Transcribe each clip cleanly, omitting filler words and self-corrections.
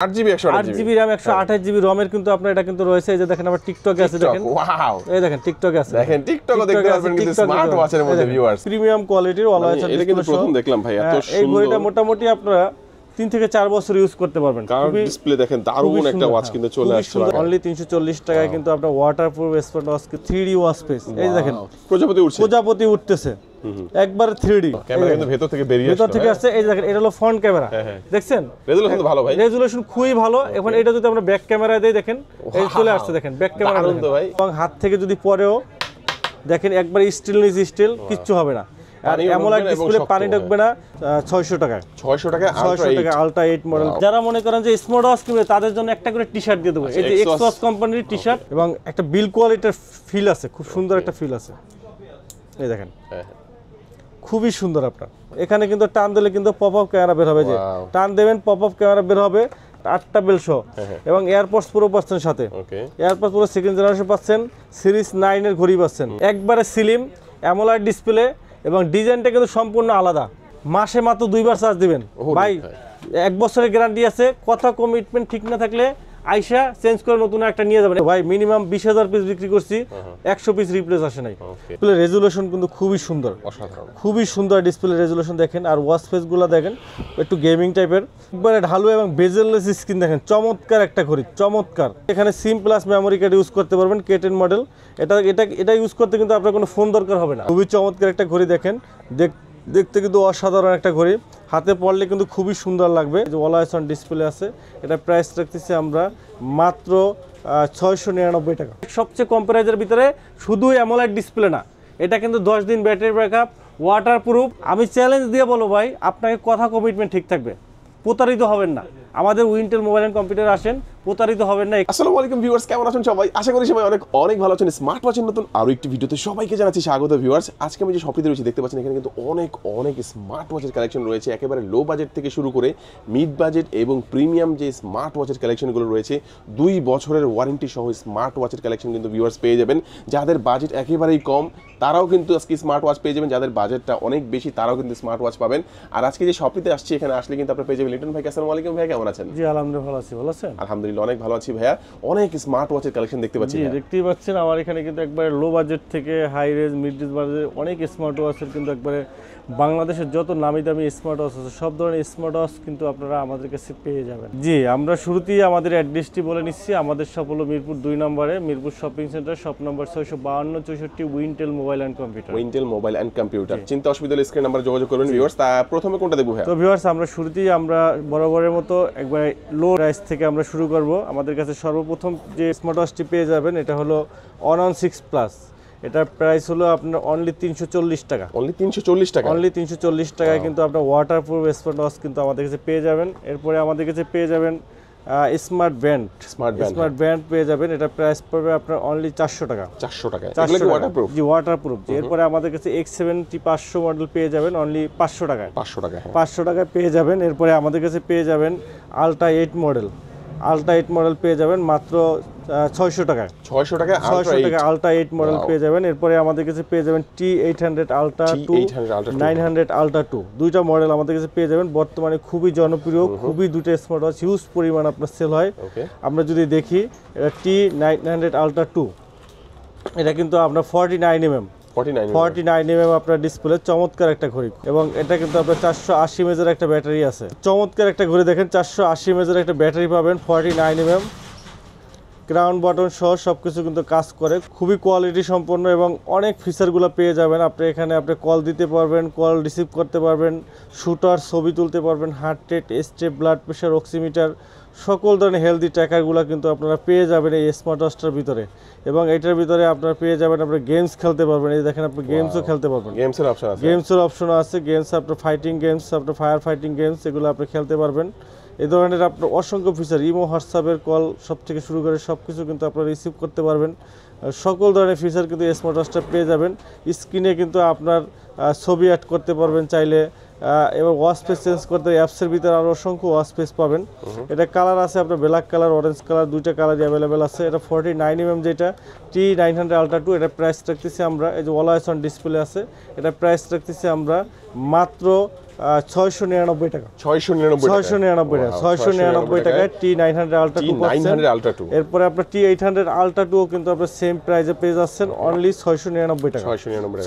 8GB 8GB RAM 128GB ROM এর কিন্তু আপনার এটা কিন্তু রয়েছে। এই যে দেখেন আমার টিকটকে আছে, দেখেন ওয়াও, এই দেখেন টিকটকে আছে, দেখেন টিকটকে দেখতে পারবেন কিন্তু স্মার্ট ওয়াচের মধ্যে ভিউয়ার্স প্রিমিয়াম কোয়ালিটির অলওয়েজ এটা কিন্তু প্রথম দেখলাম ভাই, এত সুন্দর। এই ঘড়িটা মোটামুটি আপনারা 3 থেকে 4 বছর ইউজ করতে পারবেন। কার্ভ ডিসপ্লে দেখেন, দারুণ একটা ওয়াচ কিন্তু চলে আসছে। অনলি 340 টাকায় কিন্তু আপনার waterproof smart watch 3D watch pace. এই দেখেন প্রজাপতি উঠতেছে একবার 3D, ক্যামেরা কিন্তু ভেতর থেকে বেরিয়ে আসছে, ভেতর থেকে আসছে। এই দেখেন এটা হলো ফ্রন্ট ক্যামেরা, দেখছেন রেজোলিউশন ভালো ভাই, রেজোলিউশন খুবই ভালো। এখন এটা যদি আমরা ব্যাক ক্যামেরায় দেই, দেখেন এই চলে আসছে, দেখেন ব্যাক ক্যামেরা এবং হাত থেকে যদি পরেও দেখেন একবার স্টিলনেস স্টিল, কিচ্ছু হবে না। আর অ্যামোলেড ডিসপ্লে, পানি ঢুকবে না। 600 টাকায় আলট্রা 8 মডেল। যারা মনে করেন যে স্মার্ট ওয়াচ কিনবে তাদের জন্য একটা করে টি-শার্ট দিয়ে দেবো। এই যে এক্সওয়াচ কোম্পানির টি-শার্ট এবং একটা বিল কোয়ালিটির ফিল আছে, খুব সুন্দর একটা ফিল আছে। এই দেখেন খুবই সুন্দর। আপনার এখানে কিন্তু টান দিলে কিন্তু পপ আপ ক্যামেরা বের হবে, যে টান দেবেন পপ আপ ক্যামেরা বের হবে 8টা বেল সহ, এবং এয়ারপডস প্রো পাচ্ছেন সাথে। এয়ারপডস প্রো সেকেন্ড জেনারেশন পাচ্ছেন, সিরিজ 9 এর ঘড়ি পাচ্ছেন, একবারে স্লিম অ্যামোলেড ডিসপ্লে এবং ডিজাইনটা কিন্তু সম্পূর্ণ আলাদা। মাসে মাত্র 2 বার চার্জ দিবেন ভাই, 1 বছরের গ্যারান্টি আছে। কথা কমিটমেন্ট ঠিক না থাকলে আইসা চেঞ্জ করে নতুন একটা নিয়ে যাবেন ভাই। মিনিমাম 20,000 পিস বিক্রি করছি, 100 পিস রিপ্লেস আসে নাই। ডিসপ্লে রেজোলিউশন কিন্তু খুবই সুন্দর, অসাধারণ, খুবই সুন্দর ডিসপ্লে রেজোলিউশন। দেখেন আর ওয়াচ ফেসগুলো দেখেন একটু গেমিং টাইপের, একবারে ঢালু এবং বেজেললেস স্ক্রিন। দেখেন চমৎকার একটা ঘড়ি, চমৎকার। এখানে সিম প্লাস মেমোরি কার্ড ইউজ করতে পারবেন, K10 মডেল। এটা ইউজ করতে কিন্তু আপনার কোনো ফোন দরকার হবে না। খুবই চমৎকার একটা ঘড়ি, দেখেন দেখতে কিন্তু অসাধারণ একটা ঘড়ি। হাতে পড়লে কিন্তু খুবই সুন্দর লাগবে। যে অলওয়েজ অন ডিসপ্লে আছে, এটা প্রাইস রাখতেছি আমরা মাত্র 699 টাকা। সবচেয়ে কম প্রাইজের ভিতরে শুধু অ্যামোলেড ডিসপ্লে না, এটা কিন্তু 10 দিন ব্যাটারি ব্যাকআপ, ওয়াটারপ্রুফ। আমি চ্যালেঞ্জ দিয়ে বলো ভাই, আপনাকে কথা কমিটমেন্ট ঠিক থাকবে, প্রতারিত হবেন না। আমাদের উইন্টেল মোবাইল এন্ড কম্পিউটার আসেন, প্রতারিত হবেন না। আসসালামু আলাইকুম ভিউয়ার্স, কেমন আছেন সবাই? আশা করি সবাই অনেক ভালো আছেন। স্মার্ট ওয়াচের নতুন আরো একটি ভিডিওতে সবাইকে জানাচ্ছি স্বাগত ভিউয়ার্স। আজকে আমি যে শপটিতে রয়েছি দেখতে পাচ্ছেন, এখানে কিন্তু অনেক স্মার্ট ওয়াচের কালেকশন রয়েছে, একেবারে লো বাজেট থেকে শুরু করে মিড বাজেট এবং প্রিমিয়াম যে স্মার্ট ওয়াচের কালেকশনগুলো রয়েছে। 2 বছরের ওয়ারেন্টি সহ স্মার্ট ওয়াচের কালেকশন কিন্তু ভিউয়ার্স পেয়ে যাবেন। যাদের বাজেট একেবারেই কম তারাও কিন্তু আজকে স্মার্ট ওয়াচ পেয়ে যাবেন, যাদের বাজেটটা অনেক বেশি তারাও কিন্তু স্মার্ট ওয়াচ পাবেন। আর আজকে যে শপটিতে আসছি, এখানে আসলে কিন্তু আপনারা পেয়ে যাবেন লিটন ভাই। আসসালামু আলাইকুম ভাই, কেমন আছেন? জি আলহামদুলিল্লাহ ভালো আছি, ভালো আছেন? আলহামদুলিল্লাহ অনেক ভালো আছি ভাইয়া। অনেক স্মার্ট ওয়াচের কালেকশন দেখতে পাচ্ছি। দেখতেই পাচ্ছেন আমার এখানে কিন্তু একবারে লো বাজেট থেকে high range, mid range budget অনেক স্মার্ট ওয়াচের কিন্তু একবারে বাংলাদেশের যত নামি দামি স্মার্ট ওয়াচ আছে সব ধরনের স্মার্ট ওয়াচ কিন্তু আপনারা আমাদের কাছে পেয়ে যাবেন। জি, আমরা শুরুতেই আমাদের অ্যাড্রেসটি বলে নিচ্ছি। আমাদের শপ হলো মিরপুর 2 নম্বরে, Mirpur shopping centre, shop number 652-64 Wintel mobile and computer. Wintel mobile and computer, চিন্তা অসুবিধা হলে স্ক্রিন নাম্বার যোগাযোগ করবেন ভিউয়ার্স। তা প্রথমে কোনটা দেখব ভাই? তো ভিউয়ার্স আমরা শুরুতেই আমরা বরাবরের মতো একবার লো প্রাইস থেকে আমরা শুরু করব। আমাদের কাছে সর্বপ্রথম যে স্মার্ট ওয়াচটি পেয়ে যাবেন এটা হলো অনন 6 প্লাস। এটার প্রাইস হলো আপনার অনলি 340 টাকা। অনলি 340 টাকা? অনলি 340 টাকায় কিন্তু আপনার ওয়াটারপ্রুফ স্মার্ট ওয়াচ কিন্তু আমাদের কাছে পেয়ে যাবেন। এরপরে আমাদের কাছে পেয়ে যাবেন স্মার্ট ব্যান্ড পেয়ে যাবেন। এটা প্রাইস পড়বে আপনার অনলি 400 টাকা। 400 টাকা? এগুলো কি ওয়াটারপ্রুফ? জি ওয়াটারপ্রুফ। এরপরে আমাদের কাছে X70 500 মডেল পেয়ে যাবেন অনলি 500 টাকায়। 500 টাকা? 500 টাকায় পেয়ে যাবেন। এরপরে আমাদের কাছে পেয়ে যাবেন আলট্রা 8 মডেল পেয়ে যাবেন মাত্র 600 টাকায়। 600 টাকা আলট্রা 8 মডেল পেয়ে যাবেন। এরপরে আমাদের কাছে পেয়ে যাবেন T800 আলট্রা 2, 900 আলট্রা 2, দুইটা মডেল আমাদের কাছে পেয়ে যাবেন। বর্তমানে খুবই জনপ্রিয়, খুবই দুটো স্মার্ট ওয়াচ হিউজ পরিমাণ আপনার সেল হয়। আমরা যদি দেখি এটা T900 আলট্রা 2, এটা কিন্তু আপনার 49mm আপনার ডিসপ্লে, চমৎকার একটা ঘড়ি। এবং এটা কিন্তু আপনার 480 mAh একটা ব্যাটারি আছে, চমৎকার একটা ঘড়ি। দেখেন 480 mAh একটা ব্যাটারি পাবেন, 49mm ক্রাউন বাটন সহ সবকিছু কিন্তু কাজ করে, খুবই কোয়ালিটি সম্পন্ন এবং অনেক ফিচারগুলো পেয়ে যাবেন। আপনি এখানে আপনি কল দিতে পারবেন, কল রিসিভ করতে পারবেন, শুটার ছবি তুলতে পারবেন, heart rate, step, blood pressure, oximeter, সকল ধরনের হেলদি ট্র্যাকারগুলো কিন্তু আপনারা পেয়ে যাবেন এই স্মার্ট ওয়াচটার ভিতরে। এবং এটার ভিতরে আপনারা পেয়ে যাবেন, আপনার গেমস খেলতে পারবেন। এই দেখেন আপনি গেমসও খেলতে পারবেন, গেমসের অপশন আছে। গেমস আপনার ফাইটিং গেমস, আপনার ফায়ার ফাইটিং গেমস, এগুলো আপনি খেলতে পারবেন। এই ধরনের আপনার অসংখ্য ফিচার, ইমো, হোয়াটসঅ্যাপের কল সব থেকে শুরু করে সব কিছু কিন্তু আপনারা রিসিভ করতে পারবেন। সকল ধরনের ফিচার কিন্তু স্মার্ট ওয়াচটা পেয়ে যাবেন। স্ক্রিনে কিন্তু আপনার ছবি অ্যাড করতে পারবেন চাইলে, এবং ওয়াচ পেজ চেঞ্জ করতে অ্যাপসের ভিতরে আরও অসংখ্য ওয়াচ পেজ পাবেন। এটা কালার আছে আপনার ব্ল্যাক কালার, অরেঞ্জ কালার, দুইটা কালারই অ্যাভেলেবেল আছে। এটা 49mm যেটা T900 আলট্রা 2, এটা প্রাইস রাখতেছি আমরা, এই যে অলওয়েজ অন ডিসপ্লে আছে, এটা প্রাইস রাখতেছি আমরা মাত্র 699 টাকা। 699 টাকায় T900 Ultra 2 T900 Ultra 2। এরপরে আপনার T800 Ultra 2 কিন্তু আপনার সেম প্রাইসে পেয়ে যাচ্ছেন অনলি 699 টাকা।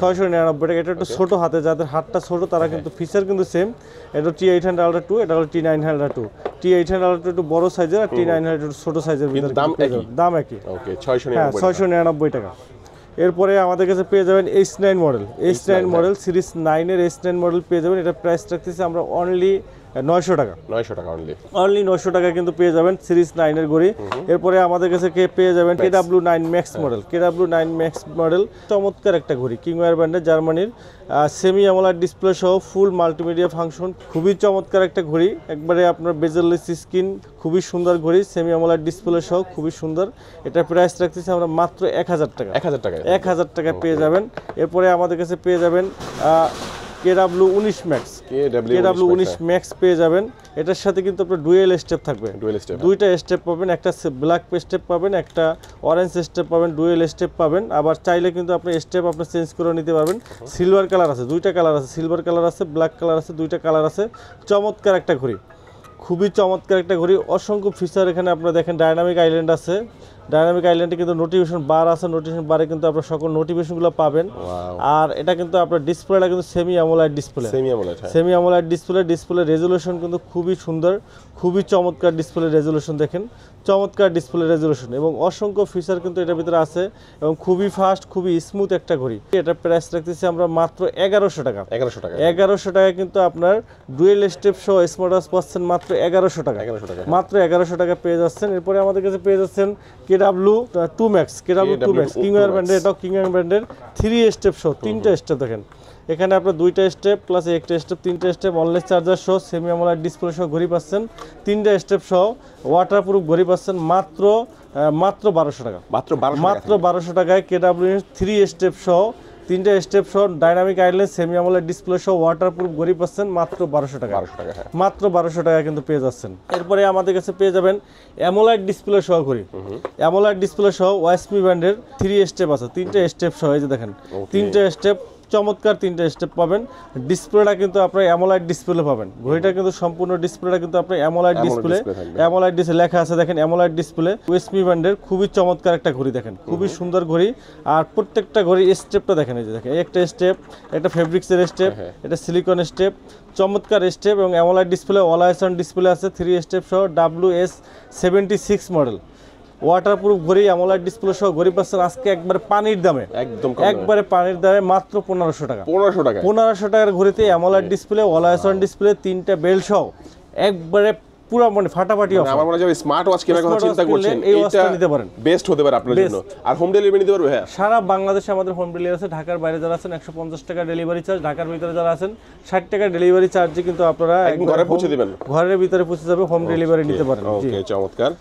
699 টাকা। এটা একটু ছোট হাতে, যাদের হাতটা ছোট তারা কিন্তু ফিচার কিন্তু সেম। এটা T800 Ultra 2, এটা হলো T900 2। T800 Ultra 2 বড় সাইজের আর T900 ছোট সাইজের ভিতরে দাম একই। ওকে 699 টাকা। এরপরে আমাদের কাছে পেয়ে যাবেন H9 model, H9 model series 9 এর H9 মডেল পেয়ে যাবেন। এটা প্রাইস রাখতেছি আমরা অনলি 900 টাকা। 900 টাকা অনলি 900 টাকা কিন্তু পেয়ে যাবেন সিরিজ 9 এর ঘড়ি। এরপরে আমাদের কাছে পেয়ে যাবেন KW9 Max model, KW9 Max model চমৎকার একটা ঘড়ি, কিংওয়্যার ব্র্যান্ডের, জার্মানির, সেমি অ্যামোলেড ডিসপ্লে সহ ফুল মাল্টিমিডিয়া ফাংশন, খুবই চমৎকার একটা ঘড়ি। একবারে আপনার বেজেললেস স্ক্রিন, খুবই সুন্দর ঘড়ি, সেমি অ্যামোলেড ডিসপ্লে সহ খুবই সুন্দর। এটা প্রাইস রাখতেছি আমরা মাত্র 1000 টাকা। 1000 টাকা পেয়ে যাবেন। এরপরে আমাদের কাছে পেয়ে যাবেন KW19 Max, KW19 Max পেয়ে যাবেন। এটার সাথে কিন্তু আপনার ডুয়েল স্টেপ থাকবে, দুইটা স্টেপ পাবেন, একটা ব্ল্যাক স্টেপ পাবেন, একটা অরেঞ্জ স্টেপ পাবেন, ডুয়েল স্টেপ পাবেন। আবার চাইলে কিন্তু আপনি স্টেপ আপনি চেঞ্জ করে নিতে পারবেন। সিলভার কালার আছে, দুইটা কালার আছে, সিলভার কালার আছে, ব্ল্যাক কালার আছে, দুইটা কালার আছে। চমৎকার একটা ঘড়ি, খুবই চমৎকার একটা ঘড়ি। অসংখ্য ফিচার এখানে আপনারা দেখেন। ডাইনামিক আইল্যান্ড আছে, ডাইনামিক আইল্যান্ডে কিন্তু নোটিফিকেশন বার আছে, নোটিফিকেশন বারে কিন্তু আপনারা সকল নোটিফিকেশনগুলো পাবেন। আর এটা কিন্তু আপনার ডিসপ্লেটা কিন্তু semi AMOLED display, semi AMOLED display resolution কিন্তু খুবই সুন্দর, খুবই চমৎকার ডিসপ্লে রেজুলেশন দেখেন, চমৎকার ডিসপ্লে রেজুলেশন এবং অসংখ্য ফিচার কিন্তু এটার ভিতরে আছে এবং খুবই ফাস্ট, খুবই স্মুথ একটা ঘড়ি। এটা প্রাইস রাখতেছি আমরা মাত্র 1100 টাকা। 1100 টাকা কিন্তু আপনার ডুয়েল স্টেপ সহ স্মার্ট ওয়াচ পাচ্ছেন মাত্র 1100 টাকা। মাত্র 1100 টাকা পেয়ে যাচ্ছেন। এরপরে আমাদের কাছে পেয়ে যাচ্ছেন KW2 Max, কিংওয়্যার ব্র্যান্ডের, এটাও কিংওয়্যার ব্র্যান্ডের 3 স্টেপ সহ, 3টা স্টেপ দেখেন। এখানে আপনার 2টা স্টেপ প্লাস একটা স্টেপ, 3টা স্টেপ, অনলাইন চার্জার সহ, সেমি অ্যামোলেড ডিসপ্লে সহ ঘড়ি পাচ্ছেন। 3টা স্টেপ সহ ওয়াটারপ্রুফ ঘড়ি পাচ্ছেন মাত্র 1200 টাকা। মাত্র 1200 টাকায় KW3 স্টেপ সহ, 3টা স্টেপ সহ, dynamic island, semi AMOLED display সহ ওয়াটারপ্রুফ ঘড়ি পাচ্ছেন মাত্র 1200 টাকা। মাত্র 1200 টাকা কিন্তু পেয়ে যাচ্ছেন। এরপরে আমাদের কাছে পেয়ে যাবেন অ্যামোলেড ডিসপ্লে সহ ঘড়ি, অ্যামোলেড ডিসপ্লে সহ ওয়াসমি ব্র্যান্ডের 3 স্টেপ আছে, 3টা স্টেপ সহ, এই যে দেখেন 3টা স্টেপ, চমৎকার 3টা স্টেপ পাবেন। ডিসপ্লেটা কিন্তু আপনার অ্যামোলেড ডিসপ্লে পাবেন, ঘড়িটা কিন্তু সম্পূর্ণ ডিসপ্লেটা কিন্তু আপনার অ্যামোলেড ডিসপ্লে, অ্যামোলেড ডিসপ্লে লেখা আছে দেখেন, অ্যামোলেড ডিসপ্লে। ওয়েসমি ব্র্যান্ডের খুবই চমৎকার একটা ঘড়ি দেখেন, খুবই সুন্দর ঘড়ি। আর প্রত্যেকটা ঘড়ি স্টেপটা দেখেন, এই যে দেখেন, একটা স্টেপ, একটা ফেব্রিক্সের স্টেপ, এটা সিলিকন স্টেপ, চমৎকার স্টেপ এবং AMOLED display, all ice on display আছে 3 স্টেপ সহ। WS76 মডেল ওয়াটারপ্রুফ ঘড়ি, অ্যামোলেড ডিসপ্লে সহ ঘড়ি পাচ্ছেন আজকে একবারে পানির দামে, একবারে পানির দামে মাত্র 1500 টাকা। 1500 টাকার ঘড়িতে AMOLED display, all ice on display, 3টা বেল্ট সহ একবারে পুরো মানে ফাটাফাটি অফার। আমার মনে হয় স্মার্ট ওয়াচ কেনার কথা চিন্তা করছেন, এই ওয়াচটা নিতে পারেন, বেস্ট হতে পারে আপনার জন্য। আর হোম ডেলিভারি নিতে পারবে? হ্যাঁ, সারা বাংলাদেশে আমাদের হোম ডেলিভারি আছে। ঢাকার বাইরে যারা আছেন 150 টাকা ডেলিভারি চার্জ, ঢাকার ভিতরে যারা আছেন 60 টাকা ডেলিভারি চার্জে কিন্তু আপনারা ঘরে পৌঁছে দিবেন, ঘরের ভিতরে পৌঁছে যাবে, হোম ডেলিভারি নিতে পারেন। ওকে, চমৎকার।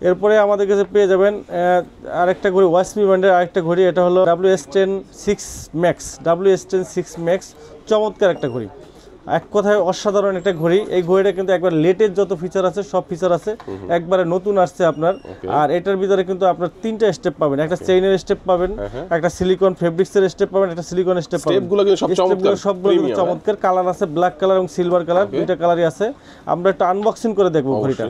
এরপরে আমাদের কাছে পেয়ে যাবেন আরেকটা ঘড়ি, ওয়াসমি ব্র্যান্ডের আরেকটা ঘড়ি, এটা হলো WS106 Max, চমৎকার একটা ঘড়ি, এক কথায় অসাধারণ একটা ঘড়ি। এই ঘড়িটা কিন্তু একবার লেটেস্ট যত ফিচার আছে সব ফিচার আছে, একবারে নতুন আসছে আপনার। আর এটার ভিতরে কিন্তু আপনার 3টা স্টেপ পাবেন, একটা চেইনের স্টেপ পাবেন, একটা সিলিকন ফেব্রিক্সের স্টেপ পাবেন, একটা সিলিকন স্টেপ পাবেন। স্টেপগুলো কিন্তু সবগুলো কিন্তু চমৎকার। কালার আছে ব্ল্যাক কালার এবং সিলভার কালার, দুইটা কালারই আছে। আমরা একটা আনবক্সিং করে দেখবো ঘড়িটা।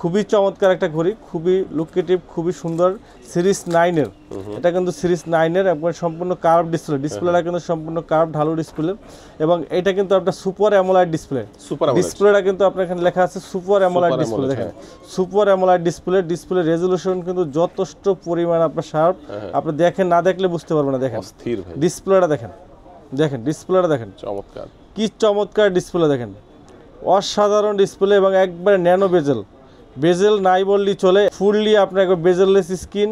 খুবই চমৎকার একটা ঘড়ি, খুবই লুকেটিভ, খুবই সুন্দর। সিরিজ 9 এর, এটা কিন্তু সিরিজ 9 এর একবার সম্পূর্ণ কার্ভ ডিসপ্লে, ডিসপ্লেটা কিন্তু সম্পূর্ণ কার্ভ ঢালু ডিসপ্লে এবং এটা কিন্তু একটা সুপার অ্যামোলেড ডিসপ্লে। ডিসপ্লেটা কিন্তু আপনার এখানে লেখা আছে সুপার অ্যামোলেড ডিসপ্লে, দেখেন super AMOLED display. Display resolution কিন্তু যথেষ্ট পরিমাণ আপনার শার্প, আপনি দেখেন, না দেখলে বুঝতে পারবেন না। দেখেন ডিসপ্লেটা, দেখেন ডিসপ্লেটা দেখেন, চমৎকার, কি চমৎকার ডিসপ্লে দেখেন, অসাধারণ ডিসপ্লে এবং একবারে ন্যানো বেজেল নাই বললেই চলে, ফুললি আপনার একবার bezel-less screen,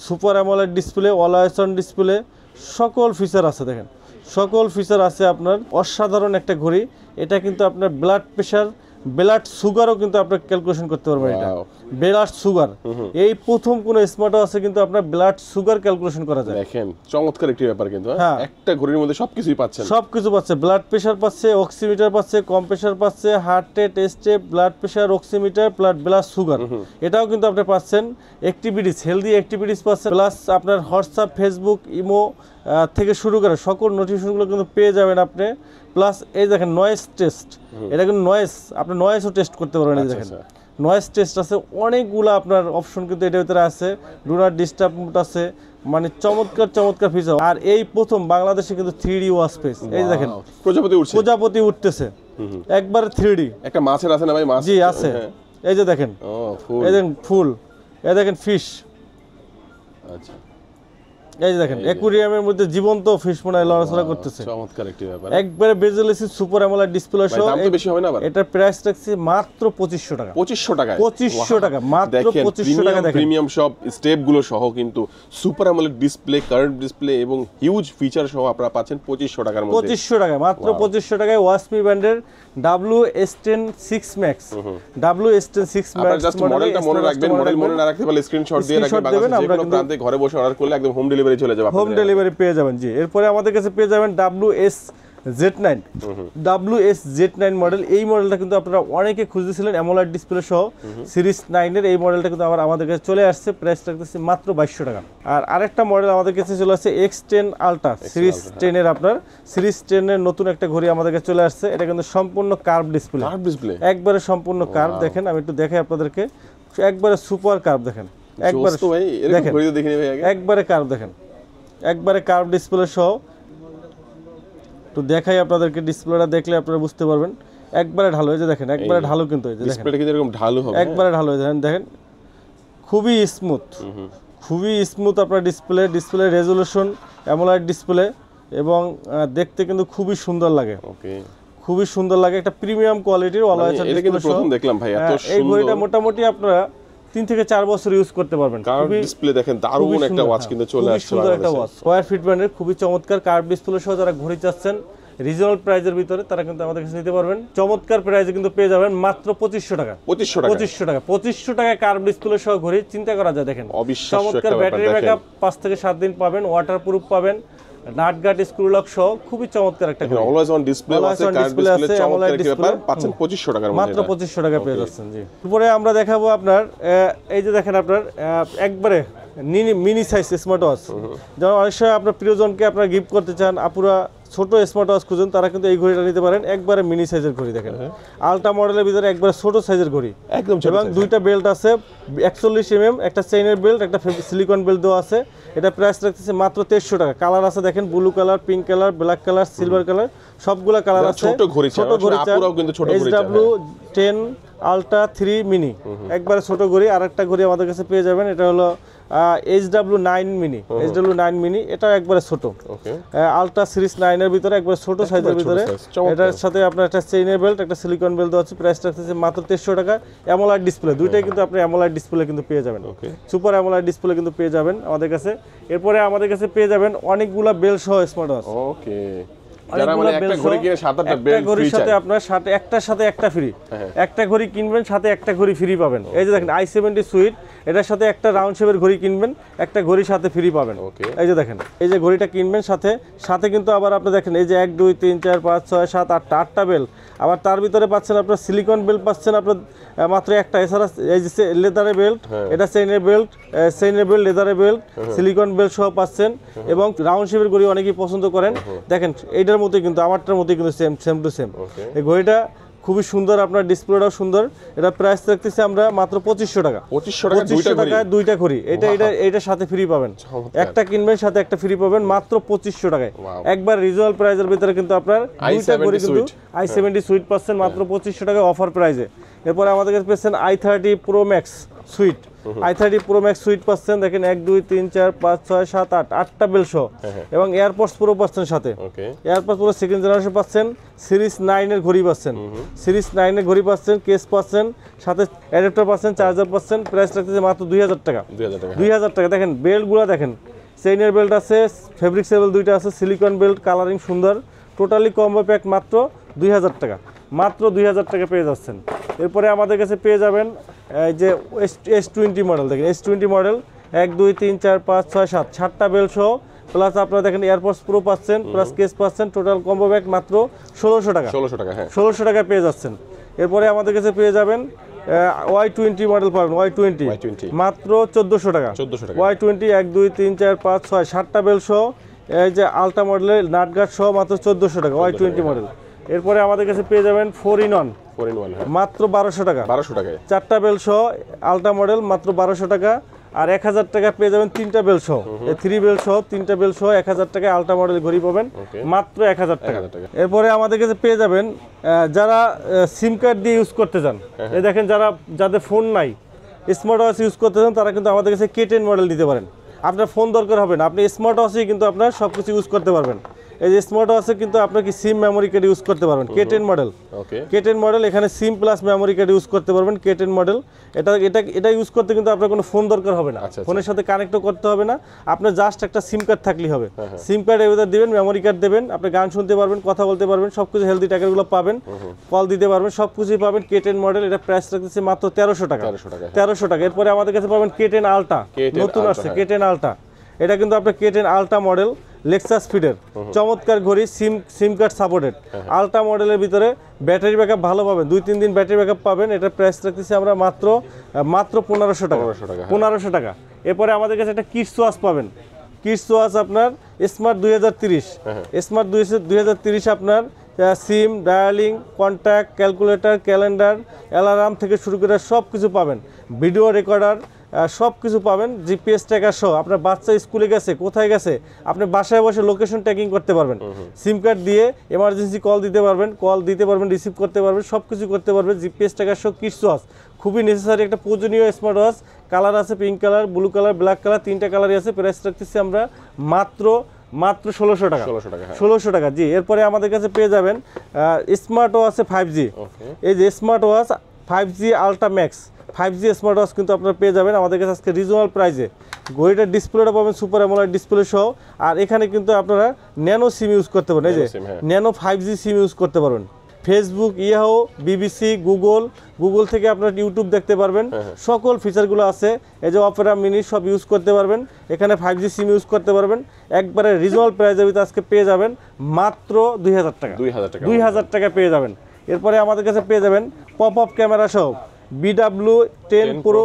super AMOLED display, all ice on display, সকল ফিচার আছে দেখেন, সকল ফিচার আছে আপনার। অসাধারণ একটা ঘড়ি। এটা কিন্তু আপনার ব্লাড প্রেশার, ব্লাড সুগারও কিন্তু আপনার ক্যালকুলেশন করতে পারবেন। এটা ব্লাড সুগার, এই প্রথম কোন স্মার্ট ওয়াচে কিন্তু আপনার ব্লাড সুগার ক্যালকুলেশন করা যায়। দেখেন চমৎকার একটি ব্যাপার কিন্তু, একটা ঘড়ির মধ্যে সবকিছুই পাচ্ছেন, সবকিছু পাচ্ছে। ব্লাড প্রেশার পাচ্ছে, অক্সিমিটার পাচ্ছে, কম্প্রেসার পাচ্ছে, heart rate, step, blood pressure, oximeter, blood sugar, এটাও কিন্তু আপনি পাচ্ছেন। অ্যাক্টিভিটিস, হেলদি অ্যাক্টিভিটিস পাচ্ছেন, প্লাস আপনার হোয়াটসঅ্যাপ, ফেসবুক, ইমো থেকে শুরু করে সকল নোটিফিকেশনগুলো কিন্তু পেয়ে যাবেন আপনি প্লাস এই দেখেন নয়েজ টেস্ট, এটা কিন্তু নয়েজ, আপনি নয়েজও টেস্ট করতে পারবেন। এই দেখেন নয়েজ টেস্ট আছে, অনেকগুলো আপনার অপশন কিন্তু এটার ভিতরে আছে, ডু নট ডিস্টার্ব মোড আছে, মানে চমৎকার চমৎকার ফিচার। আর এই প্রথম বাংলাদেশে কিন্তু 3D ওয়াচ স্পেস, এই দেখেন প্রজাপতি উঠতেছে একবারে 3D। একটা মাছের আছে না ভাই? মাছ, জি আছে, এই যে দেখেন, এই দেখেন ফুল, এই দেখেন ফিশ, আচ্ছা এই যে দেখেন অ্যাকুয়ারিয়ামের মধ্যে জীবন্ত ফিশ মনে হয় লড়াচড়া করতেছে। চমৎকার একটি ব্যাপার, একবারে বেজেল এসি সুপার অ্যামোলেড ডিসপ্লে সহ। দাম তো বেশি হবে না? এটার প্রাইস রাখছি মাত্র 2500 টাকা। 2500 টাকা, 2500 টাকা, মাত্র 2500 টাকা। দেখেন প্রিমিয়াম সব স্টেপ গুলো সহ কিন্তু super AMOLED display, curve display এবং হিউজ ফিচার সহ আপনারা পাচ্ছেন 2500 টাকার মধ্যে। 2500 টাকা, মাত্র 2500 টাকায় ওয়াসপি ব্র্যান্ডের WS10 6 Max, WS10 6 Max আপনারা জাস্ট মডেলটা মনে রাখবেন, মডেল মনে না রাখতে পারলে স্ক্রিনশট দিয়ে রাখবেন, বাংলাদেশের যে কোনো প্রান্তে ঘরে বসে অর্ডার করলে একদম হোম ডেলিভারি চলে যাবে, হোম ডেলিভারি পেয়ে যাবেন। জি, এরপরে আমাদের কাছে পেয়ে যাবেন WS-Z9, WS-Z9 মডেল। এই মডেলটা কিন্তু আপনারা অনেকে খুঁজতেছিলেন অ্যামোলেড ডিসপ্লে সহ, সিরিজ 9 এর এই মডেলটা কিন্তু আবার আমাদের কাছে চলে আসছে, প্রাইস রাখতেছি মাত্র 2200 টাকা। আর আরেকটা মডেল আমাদের কাছে চলে আসছে X10 আলট্রা, সিরিজ 10 এর, আপনার সিরিজ 10 এর নতুন একটা ঘড়ি আমাদের কাছে চলে আসছে। এটা কিন্তু সম্পূর্ণ কার্ভ ডিসপ্লে, একবারে সম্পূর্ণ কার্ভ। দেখেন আমি একটু দেখাই আপনাদেরকে, একবারে সুপার কার্ভ দেখেন, একবারে দেখেন, একবারে কার্ভ দেখেন, একবারে কার্ভ ডিসপ্লে সহ। তো দেখাই আপনাদেরকে, ডিসপ্লেটা দেখলে আপনারা বুঝতে পারবেন, একবারে ঢালু। এই যে দেখেন একবারে ঢালু, কিন্তু এই যে ডিসপ্লেটা কিন্তু এরকম ঢালু হবে, একবারে ঢালু। দেখেন দেখেন খুবই স্মুথ, খুবই স্মুথ আপনার ডিসপ্লে রেজোলিউশন অ্যামোলেড ডিসপ্লে, এবং দেখতে কিন্তু খুবই সুন্দর লাগে। ওকে, খুবই সুন্দর লাগে, একটা প্রিমিয়াম কোয়ালিটির অলওয়েজ এটা কিন্তু প্রথম দেখলাম ভাই এত সুন্দর। এই ঘড়িটা মোটামুটি আপনারা 3 থেকে 4 বছর ইউজ করতে পারবেন। কার্ভ ডিসপ্লে দেখেন, দারুণ একটা ওয়াচ কিন্তু চলে আসছে, সুন্দর একটা ওয়াচ, স্কয়ার ফিট ব্র্যান্ডের, খুবই চমৎকার কার্ভ ডিসপ্লে সহ। যারা ঘড়ি চাচ্ছেন রিজনেবল প্রাইসের ভিতরে, তারা কিন্তু আমাদের কাছে নিতে পারবেন। চমৎকার প্রাইসে কিন্তু পেয়ে যাবেন মাত্র 2500 টাকা। 2500 টাকায় কার্ভ ডিসপ্লে সহ ঘড়ি, চিন্তা করা যায়। দেখেন চমৎকার ব্যাটারি ব্যাকআপ 5 থেকে 7 দিন পাবেন, ওয়াটারপ্রুফ পাবেন, নাট গার্ড স্ক্রু লক সহ, খুবই চমৎকার একটা ঘড়ি। অলওয়েজ অন ডিসপ্লে আছে, কার্ভ ডিসপ্লে চমৎকার একটা ব্যাপার, পাচ্ছেন 2500 টাকার মধ্যে, মাত্র 2500 টাকা পেয়ে যাচ্ছেন। জি, এরপরে আমরা দেখাবো আপনার এই যে দেখেন আপনার একবারে মিনি সাইজ স্মার্ট ওয়াচ। যেমন অনেক সময় আপনার প্রিয়জনকে আপনারা গিফট করতে চান, আপুরা ছোট স্মার্ট ওয়াচ খুঁজেন, তারা কিন্তু এই ঘড়িটা নিতে পারেন। একবারে মিনি সাইজের ঘড়ি দেখেন, আলট্রা মডেলের ভিতরে একবারে ছোট সাইজের ঘড়ি একদম, এবং দুইটা বেল্ট আছে 41 mm, একটা চেইনের বেল্ট, একটা সিলিকন বেল্ট দেওয়া আছে। এটা প্রাইস রাখতেছে মাত্র 2300 টাকা। কালার আছে দেখেন, blue colour, pink colour, black colour, silver colour, সবগুলা কালার আছে। ছোট ঘড়ি আপুরাও কিন্তু ছোট ঘড়ি চায়, SW10 আলট্রা 3 মিনি, একবারে ছোট ঘড়ি। আরেকটা ঘড়ি আমাদের কাছে পেয়ে যাবেন, এটা হলো SW9 মিনি, SW9 মিনি, এটা একবারে ছোট, আলট্রা সিরিজ 9 এর ভিতরে একবারে ছোট সাইজের ভিতরে। এটার সাথে আপনার একটা চেইনের বেল্ট, একটা সিলিকন বেল্ট দেওয়া আছে। প্রাইস রাখতেছে মাত্র 2300 টাকা। অ্যামোলেড ডিসপ্লে, দুইটাই কিন্তু আপনি অ্যামোলেড ডিসপ্লে কিন্তু পেয়ে যাবেন, সুপার অ্যামোলেড ডিসপ্লে কিন্তু পেয়ে যাবেন আমাদের কাছে। এরপরে আমাদের কাছে পেয়ে যাবেন অনেকগুলা বেল্ট সহ স্মার্ট ওয়াচ। ওকে, যারা মানে একটা ঘড়ি কিনে 7-8টা বেল্ট ফ্রি চায়, সাথে আপনার সাথে একটা ফ্রি, একটা ঘড়ি কিনবেন সাথে একটা ঘড়ি ফ্রি পাবেন। এই যে দেখেন i70 সুইট, এটার সাথে একটা রাউন্ড শেপের ঘড়ি কিনবেন, একটা ঘড়ি সাথে ফ্রি পাবেন। এই যে দেখেন, এই যে ঘড়িটা কিনবেন সাথে কিন্তু আবার আপনি দেখেন এই যে 1 2 3 4 5 6 7 8টা বেল্ট, আবার তার ভিতরে পাচ্ছেন আপনার সিলিকন বেল্ট পাচ্ছেন আপনার মাত্র একটা। এছাড়া এই যে লেদারের বেল্ট, এটা চেইনের বেল্ট, লেদারের বেল্ট, সিলিকন বেল্ট সহ পাচ্ছেন, এবং রাউন্ড শেপের ঘড়ি অনেকেই পছন্দ করেন। দেখেন এইটার মধ্যে কিন্তু আমারটার মধ্যে কিন্তু সেম টু সেম। এই ঘড়িটা খুবই সুন্দর, আপনার ডিসপ্লেটাও সুন্দর। এটা প্রাইস রাখতেছি আমরা মাত্র 2500 টাকা। 2500 টাকায় দুইটা ঘড়ি, এটার সাথে ফ্রি পাবেন, একটা কিনবেন সাথে একটা ফ্রি পাবেন মাত্র 2500 টাকায়। একবার রিজনেবল প্রাইসের ভিতরে কিন্তু আপনার দুইটা ঘড়ি কিন্তু i70 সুইট পাচ্ছেন মাত্র 2500 টাকায় অফার প্রাইসে। এরপরে আমাদের কাছে পেয়েছেন i30 Pro Max sweet, i30 Pro Max sweet পাচ্ছেন। দেখেন 1 2 3 4 5 6 7 8টা বেল সহ, এবং এয়ারপডস প্রো পাচ্ছেন সাথে। এয়ারপডস প্রো সেকেন্ড জেনারেশন পাচ্ছেন, সিরিজ 9 এর ঘড়ি পাচ্ছেন, সিরিজ 9 এর ঘড়ি পাচ্ছেন, কেস পাচ্ছেন, সাথে অ্যাডাপ্টার পাচ্ছেন, চার্জার পাচ্ছেন। প্রাইস রাখতেছে মাত্র 2000 টাকা। 2000 টাকা। দেখেন বেল্টগুলো দেখেন, চেইনের বেল্ট আছে, ফেব্রিক সেবল দুইটা আছে, সিলিকন বেল্ট, কালারিং সুন্দর, টোটালি কম্বো প্যাক মাত্র 2000 টাকা। মাত্র 2000 টাকা পেয়ে যাচ্ছেন। এরপরে আমাদের কাছে পেয়ে যাবেন এই যে S20 মডেল। দেখেন S20 মডেল 1 2 3 4 5 6 7 7টা বেল সহ, প্লাস আপনারা দেখেন এয়ারপডস প্রো পাচ্ছেন, প্লাস কেস পাচ্ছেন, টোটাল কম্বো প্যাক মাত্র 1600 টাকা। 1600 টাকা পেয়ে যাচ্ছেন। এরপরে আমাদের কাছে পেয়ে যাবেন Y20 মডেল পাবেন, Y20 মাত্র 1400 টাকা। Y20 1 2 3 4 5 6 7টা বেল সহ, এই যে আলট্রা মডেলের নাট গার্ড সহ মাত্র 1400 টাকা Y20 মডেল। এরপরে আমাদের কাছে পেয়ে যাবেন 4-in-1 4-in-1 মাত্র 1200 টাকা। 1200 টাকায় 4টা বেল সহ আলট্রা মডেল মাত্র 1200 টাকা। আর 1000 টাকা পেয়ে যাবেন 3টা বেল সহ, 3 বেল সহ 3টা বেল সহ 1000 টাকায় আলট্রা মডেল ঘড়ি পাবেন মাত্র 1000 টাকা। এরপরে আমাদের কাছে পেয়ে যাবেন যারা সিম কার্ড দিয়ে ইউজ করতে চান, এই দেখেন যাদের ফোন নাই, স্মার্ট ওয়াচ ইউজ করতে চান, তারা কিন্তু আমাদের কাছে K10 মডেল নিতে পারেন। আপনার ফোন দরকার হবে না, আপনি স্মার্ট ওয়াচেই কিন্তু আপনার সব কিছু ইউজ করতে পারবেন। এই যে স্মার্ট ওয়াচে কিন্তু আপনার কি সিম মেমোরি কার্ড ইউজ করতে পারবেন, K10 মডেল। K10 মডেল, এখানে সিম প্লাস মেমোরি কার্ড ইউজ করতে পারবেন, K10 মডেল। এটা ইউজ করতে কিন্তু আপনার কোনো ফোন দরকার হবে না, ফোনের সাথে কানেক্টও করতে হবে না, আপনার জাস্ট একটা সিম কার্ড থাকলেই হবে। সিম কার্ড এর ভিতরে দিবেন, মেমোরি কার্ড দেবেন, আপনি গান শুনতে পারবেন, কথা বলতে পারবেন, সবকিছু হেলদি ট্যাকারগুলো পাবেন, কল দিতে পারবেন, সবকিছুই পাবেন। K10 মডেল, এটা প্রাইস রাখতেছে মাত্র 1300 টাকা। 1300 টাকা। এরপরে আমাদের কাছে পাবেন K10 আলট্রা, নতুন আসছে K10 আলট্রা। এটা কিন্তু আপনার K10 আলট্রা মডেল, লেক্সাস ফিডের চমৎকার ঘড়ি, সিম কার্ড সাপোর্টেড। আলট্রা মডেলের ভিতরে ব্যাটারি ব্যাকআপ ভালো পাবেন, 2-3 দিন ব্যাটারি ব্যাকআপ পাবেন। এটা প্রাইস রাখতেছি আমরা মাত্র 1500 টাকা। 1500 টাকা। এরপরে আমাদের কাছে একটা কিডস ওয়াচ পাবেন, কিডস ওয়াচ আপনার স্মার্ট 2030। স্মার্ট 2030 আপনার SIM, dialing, contact, calculator, calendar, alarm থেকে শুরু করে সব কিছু পাবেন, ভিডিও রেকর্ডার সব কিছু পাবেন, জিপিএস ট্র্যাকার সহ। আপনার বাচ্চা স্কুলে গেছে, কোথায় গেছে, আপনি বাসায় বসে লোকেশন ট্র্যাকিং করতে পারবেন। সিম কার্ড দিয়ে এমার্জেন্সি কল দিতে পারবেন, রিসিভ করতে পারবেন, সব কিছু করতে পারবেন। জিপিএস ট্র্যাকার সহ কিডস ওয়াচ, খুবই নেসেসারি একটা প্রয়োজনীয় স্মার্ট ওয়াচ। কালার আছে pink colour, blue colour, black colour, 3টা কালারই আছে। প্রাইস রাখতেছি আমরা মাত্র 1600 টাকা। 1600 টাকা, জি। এরপরে আমাদের কাছে পেয়ে যাবেন স্মার্ট ওয়াচ 5G। এই যে smart watch 5G ultra max, 5G smart watch কিন্তু আপনারা পেয়ে যাবেন আমাদের কাছে আজকে রিজনেবল প্রাইসে। ঘড়িটার ডিসপ্লেটা পাবেন সুপার অ্যামোলেড ডিসপ্লে সহ। আর এখানে কিন্তু আপনারা ন্যানো সিম ইউজ করতে পারেন, এই যে ন্যানো 5G সিম ইউজ করতে পারবেন। ফেসবুক, ইয়াহো, বিবিসি, গুগল থেকে আপনারা ইউটিউব দেখতে পারবেন, সকল ফিচারগুলো আছে। এই যে অপেরা মিনি সব ইউজ করতে পারবেন, এখানে 5G সিম ইউজ করতে পারবেন। একবারে রিজনেবল প্রাইসের ভিতরে আজকে পেয়ে যাবেন মাত্র 2000 টাকা। 2000 টাকা পেয়ে যাবেন। এরপরে আমাদের কাছে পেয়ে যাবেন পপ আপ ক্যামেরা সহ BW10 Pro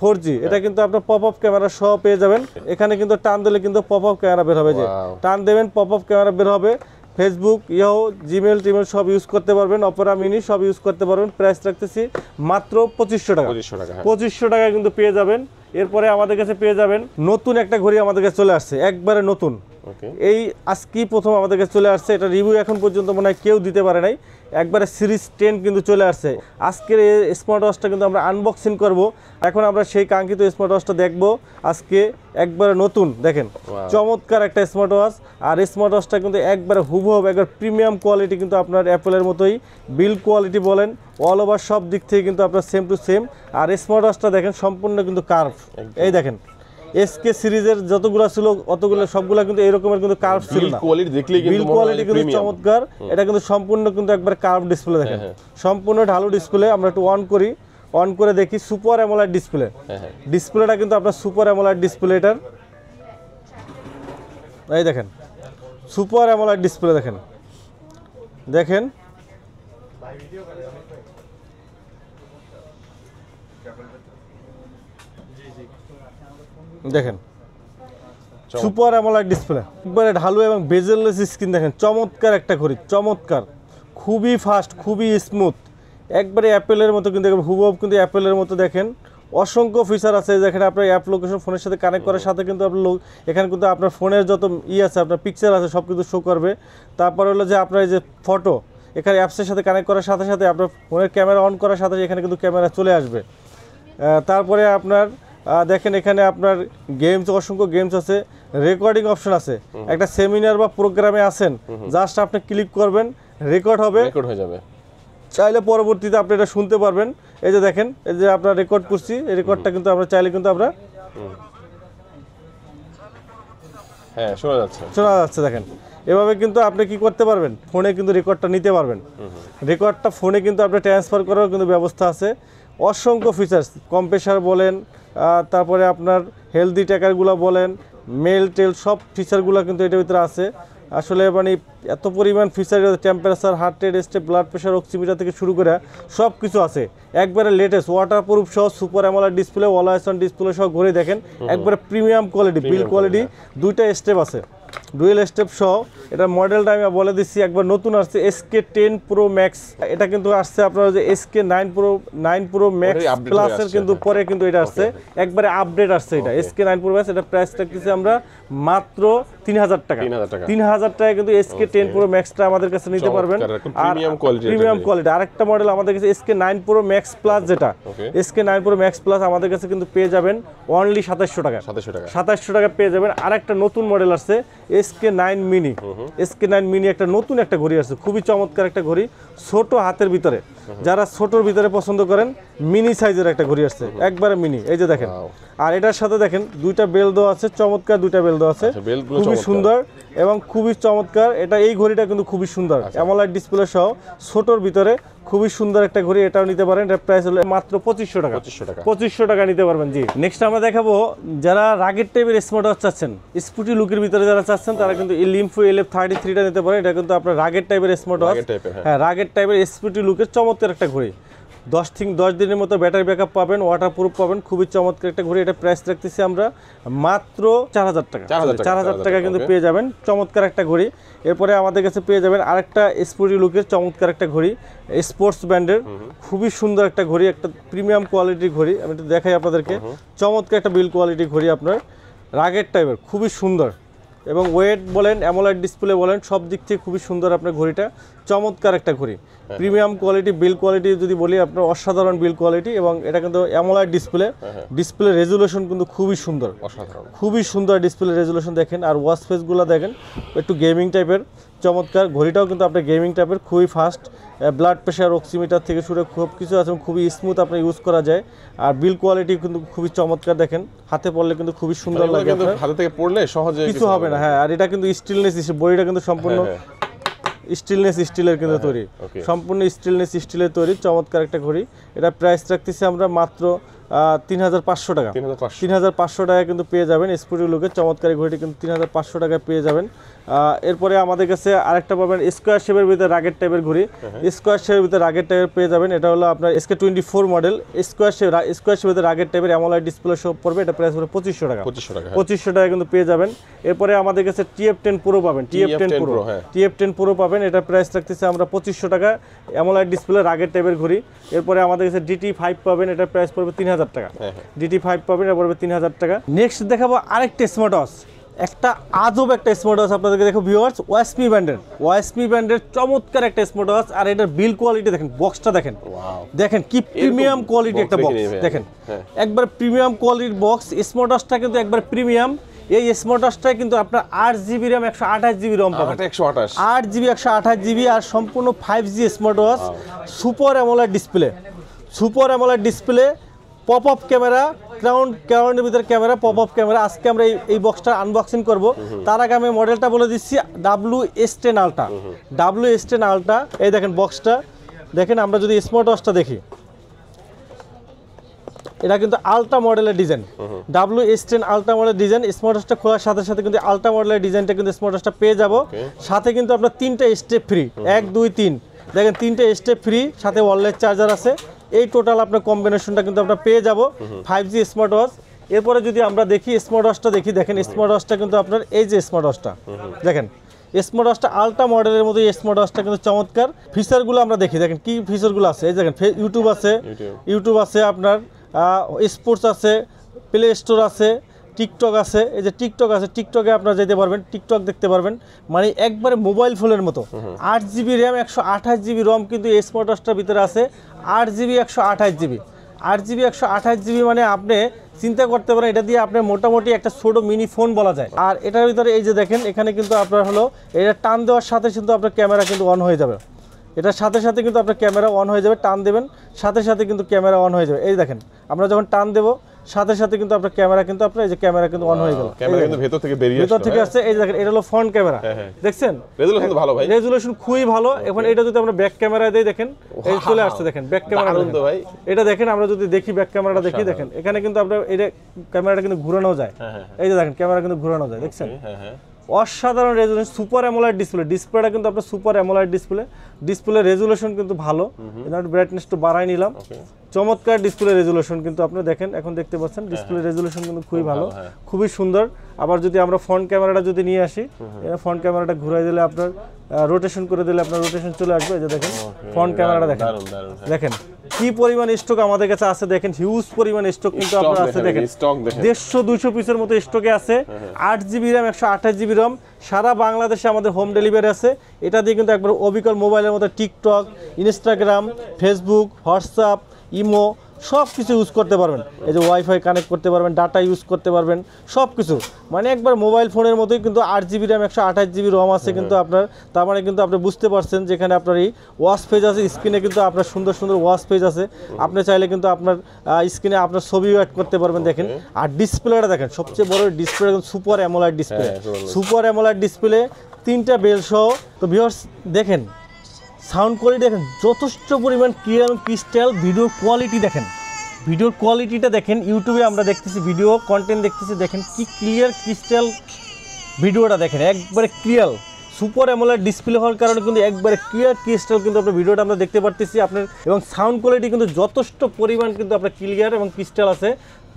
4G। এটা কিন্তু আপনার পপ আপ ক্যামেরা সহ পেয়ে যাবেন। এখানে কিন্তু টান দিলে কিন্তু পপ আপ ক্যামেরা বের হবে, যে টান দেবেন পপ আপ ক্যামেরা বের হবে। ফেসবুক, ইয়াহো, জিমেল টিমেল সব ইউজ করতে পারবেন, অপেরা মিনি সব ইউজ করতে পারবেন। প্রাইস রাখতেছি মাত্র 2500 টাকা। 2500 টাকা কিন্তু পেয়ে যাবেন। এরপরে আমাদের কাছে পেয়ে যাবেন নতুন একটা ঘড়ি আমাদের কাছে চলে আসছে, একবারে নতুন। এই আজকেই প্রথম আমাদের কাছে চলে আসছে, এটা রিভিউ এখন পর্যন্ত মনে হয় কেউ দিতে পারে নাই। একবারে সিরিজ 10 কিন্তু চলে আসছে। আজকের এই স্মার্ট ওয়াচটা কিন্তু আমরা আনবক্সিং করব। এখন আমরা সেই কাঙ্ক্ষিত স্মার্ট ওয়াচটা দেখবো আজকে, একবারে নতুন। দেখেন চমৎকার একটা স্মার্ট ওয়াচ। আর স্মার্ট ওয়াচটা কিন্তু একবারে হুবহু একবার প্রিমিয়াম কোয়ালিটি, কিন্তু আপনার অ্যাপেলের মতোই বিল কোয়ালিটি বলেন, অল ওভার সব দিক থেকে কিন্তু আপনার সেম টু সেম। আর স্মার্ট ওয়াচটা দেখেন সম্পূর্ণ কিন্তু কার্ভ, এই দেখেন SK সিরিজের যতগুলো ছিল অতগুলো সবগুলো কিন্তু এরকমের কিন্তু কার্ভ ছিল না, বিল কোয়ালিটি কিন্তু চমৎকার। এটা কিন্তু সম্পূর্ণ কিন্তু একবার কার্ভ ডিসপ্লে, দেখেন সম্পূর্ণ ঢালু ডিসপ্লে। আমরা একটু অন করে দেখি, সুপার অ্যামোলেড ডিসপ্লে। ডিসপ্লেটা কিন্তু আপনার সুপার অ্যামোলেড ডিসপ্লে, এটার এই দেখেন সুপার অ্যামোলেড ডিসপ্লে। দেখেন দেখেন সুপার অ্যামোলেড ডিসপ্লে, একবারে ঢালু এবং বেজেললেস স্ক্রিন। দেখেন চমৎকার একটা ঘড়ি, চমৎকার, খুবই ফাস্ট, খুবই স্মুথ, একবারে অ্যাপেলের মতো কিন্তু হুবহু কিন্তু অ্যাপেলের মতো। দেখেন অসংখ্য ফিচার আছে, দেখেন আপনার অ্যাপ লোকেশন ফোনের সাথে কানেক্ট করার সাথে কিন্তু আপনার এখানে কিন্তু আপনার ফোনের যত আছে, আপনার পিকচার আছে সব কিন্তু শো করবে। তারপরে হলো যে আপনার এই যে ফটো, এখানে অ্যাপসের সাথে কানেক্ট করার সাথে সাথে আপনার ফোনের ক্যামেরা অন করার সাথে এখানে কিন্তু ক্যামেরা চলে আসবে। তারপরে আপনার দেখেন এখানে আপনার গেমস, অসংখ্য গেমস আছে, রেকর্ডিং অপশন আছে। একটা সেমিনার বা প্রোগ্রামে আছেন, জাস্ট আপনি ক্লিক করবেন, রেকর্ড হয়ে যাবে, চাইলে পরবর্তীতে আপনি এটা শুনতে পারবেন। এই যে দেখেন, এই যে আপনার রেকর্ড করছি, এই রেকর্ডটা কিন্তু আমরা চাইলে কিন্তু আমরা শোনা যাচ্ছে। দেখেন এভাবে কিন্তু আপনি কি করতে পারবেন, ফোনে কিন্তু রেকর্ডটা নিতে পারবেন। রেকর্ডটা ফোনে কিন্তু আপনি ট্রান্সফার করার কিন্তু ব্যবস্থা আছে। অসংখ্য ফিচার্স, কম্প্রেসার বলেন, তারপরে আপনার হেলদি ট্র্যাকারগুলো বলেন, মেল টেল সব ফিচারগুলো কিন্তু এটার ভিতরে আছে। আসলে মানে এত পরিমাণ feature, temperature, heart rate, step, blood pressure, oximeter থেকে শুরু করে সব কিছু আছে। একবারে লেটেস্ট ওয়াটারপ্রুফ সহ super AMOLED display, always on display সহ ঘড়ি। দেখেন একবারে প্রিমিয়াম কোয়ালিটি, বিল কোয়ালিটি, দুইটা স্টেপ আছে। ডুয়েল স্টেপ সহ। এটা মডেলটা আমি বলে দিচ্ছি একবার, নতুন আসছে SK10 Pro Max। এটা কিন্তু আসছে আপনার যে SK9 Pro Max প্লাসের কিন্তু পরে কিন্তু এটা আসছে, একবারে আপডেট আসছে এটা SK9 Pro Max। এটা প্রাইস রাখতেছি আমরা মাত্র 3000 টাকা। 3000 টাকা কিন্তু SK10 Pro Maxটা আমাদের কাছে নিতে পারবেন। আর প্রিমিয়াম কোয়ালিটি আরেকটা মডেল আমাদের কাছে SK9 Pro Max Plus, যেটা SK9 Pro Max Plus আমাদের কাছে কিন্তু পেয়ে যাবেন অনলি 2700 টাকা। 2700 টাকা পেয়ে যাবেন। আরেকটা নতুন মডেল আসছে SK9 Mini। SK9 Mini একটা নতুন একটা ঘড়ি আসছে, খুবই চমৎকার একটা ঘড়ি, ছোট হাতের ভিতরে। যারা ছোটর ভিতরে পছন্দ করেন, মিনি সাইজের একটা ঘড়ি আসছে, একবারে মিনি। এই যে দেখেন, আর এটার সাথে দেখেন দুইটা বেল দেওয়া আছে, চমৎকার দুইটা বেল দেওয়া আছে, খুবই সুন্দর এবং খুবই চমৎকার। এটা এই ঘড়িটা কিন্তু খুবই সুন্দর, অ্যামোলেড ডিসপ্লে সহ, ছোটর ভিতরে খুবই সুন্দর একটা ঘড়ি। এটাও নিতে পারেন। এটার প্রাইস হলো মাত্র 2500 টাকা। 2500 টাকা নিতে পারবেন। জি, নেক্সট আমরা দেখাবো যারা রাগের টাইপের স্মার্ট ওয়াচ চাচ্ছেন, স্পুটি লুকের ভিতরে যারা চাচ্ছেন, তারা কিন্তু এই লিম্ফো LF33টা নিতে পারেন। এটা কিন্তু আপনার রাগের টাইপের স্মার্ট ওয়াচ। হ্যাঁ, রাগের টাইপের স্পুটি লুকের চমৎকার একটা ঘড়ি। 10 দিনের মতো ব্যাটারি ব্যাকআপ পাবেন, ওয়াটারপ্রুফ পাবেন, খুবই চমৎকার একটা ঘড়ি। এটা প্রাইস রাখতেছি আমরা মাত্র 4000 টাকা। 4000 টাকা কিন্তু পেয়ে যাবেন চমৎকার একটা ঘড়ি। এরপরে আমাদের কাছে পেয়ে যাবেন আরেকটা স্পোর্টি লুকের চমৎকার একটা ঘড়ি, স্পোর্টস ব্র্যান্ডের, খুবই সুন্দর একটা ঘড়ি, একটা প্রিমিয়াম কোয়ালিটির ঘড়ি। আমি একটু দেখাই আপনাদেরকে, চমৎকার একটা বিল কোয়ালিটির ঘড়ি, আপনার রাগের টাইপের, খুবই সুন্দর এবং ওয়েট বলেন, অ্যামোলেড ডিসপ্লে বলেন, সব দিক থেকে খুবই সুন্দর আপনার ঘড়িটা, চমৎকার একটা ঘড়ি। প্রিমিয়াম কোয়ালিটি, বিল কোয়ালিটি যদি বলি আপনার অসাধারণ বিল কোয়ালিটি। এবং এটা কিন্তু অ্যামোলেড ডিসপ্লে রেজুলেশন কিন্তু খুবই সুন্দর, খুবই সুন্দর ডিসপ্লে রেজুলেশন দেখেন। আর ওয়াচ ফেসগুলো দেখেন একটু গেমিং টাইপের, চমৎকার। ঘড়িটাও কিন্তু আপনার গেমিং টাইপের, খুবই ফাস্ট, ব্লাড প্রেশার, অক্সিমিটার থেকে শুরু খুব কিছু আছে, খুবই স্মুথ আপনার ইউজ করা যায়। আর বিল কোয়ালিটি কিন্তু খুবই চমৎকার, দেখেন হাতে পড়লে কিন্তু খুবই সুন্দর লাগে, হাতে থেকে পড়লে সহজে কিছু হবে না। হ্যাঁ, আর এটা কিন্তু স্টিলনেস, বডিটা কিন্তু সম্পূর্ণ স্টিলের কিন্তু তৈরি, সম্পূর্ণ স্টিলের তৈরি, চমৎকার একটা ঘড়ি। এটা প্রাইস রাখতেছি আমরা মাত্র 3500 টাকা। 3500 টাকা কিন্তু পেয়ে যাবেন স্পোর্টি লুকের চমৎকার ঘড়িটি, কিন্তু 3500 টাকায় পেয়ে যাবেন। এরপরে আমাদের কাছে আরেকটা পাবেন স্কোয়ার শেপের ভিতরে রাগের টাইপের ঘড়ি, স্কোয়ার শেপের ভিতরে রাগের টাইপের পেয়ে যাবেন। এটা হলো আপনার SK24 মডেল, স্কোয়ার শেপের ভিতরে রাগের টাইপের অ্যামোলেড ডিসপ্লে সব পড়বে। এটা প্রাইস পড়বে 2500 টাকা। 2500 টাকা কিন্তু পেয়ে যাবেন। এরপরে আমাদের কাছে TF10 Pro পাবেন, TF10 Pro পাবেন। এটা প্রাইস রাখতেছে আমরা 2500 টাকা, অ্যামোলেড ডিসপ্লে রাগের টাইপের ঘড়ি। এরপরে আমাদের কাছে DT5 পাবেন, এটা প্রাইস পড়বে 3000 টাকা। DT5 পাবেন, এটা পড়বে 3000 টাকা। নেক্সট দেখাবো আরেকটা স্মার্ট ওয়াচ, একটা আজব একটা স্মার্ট ওয়াচ আপনাদেরকে দেখো ভিউয়ার্স, ওয়াইএসপি ব্র্যান্ডের চমৎকার একটা স্মার্ট ওয়াচ। আর এটার বিল কোয়ালিটি দেখেন, বক্সটা দেখেন, দেখেন কি প্রিমিয়াম কোয়ালিটি একটা বক্স, দেখেন একবার প্রিমিয়াম কোয়ালিটির বক্স। স্মার্ট ওয়াচটা কিন্তু একবার প্রিমিয়াম। এই স্মার্ট ওয়াচটায় কিন্তু আপনার 8GB র্যাম, 128GB রম পাবেন, 8GB 128GB, আর সম্পূর্ণ 5G smart watch, super AMOLED display, pop up camera, ক্রাউনের ভিতরে ক্যামেরা, পপ আপ ক্যামেরা। আজকে আমরা এই বক্সটা আনবক্সিং করব। তার আগে আমি মডেলটা বলে দিচ্ছি, WS10 আলট্রা। এই দেখেন বক্সটা, দেখেন আমরা যদি স্মার্ট ওয়াচটা দেখি, এটা কিন্তু আলট্রা মডেলের ডিজাইন, WS10 আলট্রা মডেলের ডিজাইন। স্মার্ট ওয়াচটা খোলার সাথে সাথে কিন্তু আলট্রা মডেলের ডিজাইনটা কিন্তু স্মার্ট ওয়াচটা পেয়ে যাব। সাথে কিন্তু আপনার 3টা স্টেপ ফ্রি, 1 2 3, দেখেন 3টে স্টেপ ফ্রি, সাথে ওয়্যারলেস চার্জার আছে। এই টোটাল আপনার কম্বিনেশনটা কিন্তু আমরা পেয়ে যাব 5G স্মার্ট ওয়াচ। এরপরে যদি আমরা দেখি স্মার্ট ওয়াচটা দেখেন স্মার্ট ওয়াচটা কিন্তু আপনার এই যে স্মার্ট ওয়াচটা দেখেন, স্মার্ট ওয়াচটা আলট্রা মডেলের মতো স্মার্ট ওয়াচটা কিন্তু চমৎকার। ফিচারগুলো আমরা দেখেন কি ফিচারগুলো আছে। এই দেখেন ইউটিউব আছে আপনার, স্পোর্টস আছে, প্লে স্টোর আছে, টিকটক আছে। এই যে টিকটক আছে, টিকটকে আপনারা যেতে পারবেন, টিকটক দেখতে পারবেন, মানে একবারে মোবাইল ফোনের মতো। 8GB র্যাম, 128GB রম কিন্তু এই স্মার্ট ওয়াচটার ভিতরে আছে। 8GB 128GB মানে আপনি চিন্তা করতে পারেন, এটা দিয়ে আপনি মোটামুটি একটা ছোট মিনি ফোন বলা যায়। আর এটার ভিতরে এই যে দেখেন, এখানে কিন্তু আপনার হলো এটা টান দেওয়ার সাথে কিন্তু আপনার ক্যামেরা কিন্তু অন হয়ে যাবে। এটার সাথে সাথে কিন্তু আপনার ক্যামেরা অন হয়ে যাবে, টান দেবেন সাথে সাথে কিন্তু ক্যামেরা অন হয়ে যাবে। এই দেখেন, আমরা যখন টান দেবো সাথে সাথে কিন্তু আপনার ক্যামেরা কিন্তু আপনার এই যে ক্যামেরা কিন্তু অন হয়ে গেল, ক্যামেরা কিন্তু ভেতর থেকে আসছে। এই দেখেন, এটা হলো ফ্রন্ট ক্যামেরা, দেখছেন রেজুলেশন ভালো, ভাই রেজুলেশন খুবই ভালো। এখন এটা যদি আমরা ব্যাক ক্যামেরা দেই, দেখেন এই চলে আসছে, দেখেন ব্যাক ক্যামেরা ভাই। এটা দেখেন, আমরা যদি দেখি ব্যাক ক্যামেরাটা দেখি, দেখেন এখানে কিন্তু আপনার এই ক্যামেরাটা কিন্তু ঘোরানো যায়। এই যে দেখেন ক্যামেরা কিন্তু ঘোরানো যায়, দেখছেন অসাধারণ রেজুলেশন, সুপার অ্যামোলেড ডিসপ্লে। ডিসপ্লেটা কিন্তু আপনার সুপার অ্যামোলেড ডিসপ্লে রেজুলেশন কিন্তু ভালো। এটার ব্রাইটনেসটা বাড়াই নিলাম। চমৎকার ডিসপ্লে রেজুলেশন কিন্তু আপনারা দেখেন, এখন দেখতে পাচ্ছেন ডিসপ্লে রেজুলেশন কিন্তু খুবই ভালো, খুবই সুন্দর। আবার যদি আমরা ফ্রন্ট ক্যামেরাটা যদি নিয়ে আসি, ফ্রন্ট ক্যামেরাটা ঘুরাই দিলে আপনার রোটেশন করে দিলে আপনার রোটেশন চলে আসবে। এই যে দেখেন ফ্রন্ট ক্যামেরাটা দেখেন, দেখেন কি পরিমাণ স্টক আমাদের কাছে আছে, দেখেন হিউজ পরিমাণ স্টক কিন্তু আপনার আছে। দেখেন 150-200 পিসের মতো স্টকে আছে। 8GB RAM 128GB ROM, সারা বাংলাদেশে আমাদের হোম ডেলিভারি আছে। এটা দিয়ে কিন্তু একবার অবিকল মোবাইলের মতো TikTok, Instagram, Facebook, WhatsApp, imo সব কিছু ইউজ করতে পারবেন। এই যে ওয়াইফাই কানেক্ট করতে পারবেন, ডাটা ইউজ করতে পারবেন, সব কিছু মানে একবার মোবাইল ফোনের মতোই। কিন্তু 8GB RAM 128GB ROM আছে কিন্তু আপনার, তার মানে কিন্তু আপনি বুঝতে পারছেন যেখানে আপনার এই ওয়াচ পেজ আছে, স্ক্রিনে কিন্তু আপনার সুন্দর সুন্দর ওয়াচ পেজ আছে। আপনি চাইলে কিন্তু আপনার স্ক্রিনে আপনার ছবিও অ্যাড করতে পারবেন। দেখেন আর ডিসপ্লেটা দেখেন, সবচেয়ে বড় display super AMOLED display. Super AMOLED display, 3টা বেল সহ। তো ভিউয়ার্স দেখেন সাউন্ড কোয়ালিটি দেখেন, যথেষ্ট পরিমাণ ক্লিয়ার এবং ক্রিস্টাল। ভিডিও কোয়ালিটি দেখেন, ভিডিওর কোয়ালিটিটা দেখেন। ইউটিউবে আমরা দেখতেছি ভিডিও কন্টেন্ট দেখতেছি, দেখেন কি ক্লিয়ার ক্রিস্টাল ভিডিওটা দেখেন, একবারে ক্লিয়ার। সুপার অ্যামোলেড ডিসপ্লে হওয়ার কারণে কিন্তু একবারে ক্লিয়ার ক্রিস্টাল কিন্তু আপনার ভিডিওটা আমরা দেখতে পারতেছি আপনার। এবং সাউন্ড কোয়ালিটি কিন্তু যথেষ্ট পরিমাণ কিন্তু আপনার ক্লিয়ার এবং ক্রিস্টাল আছে।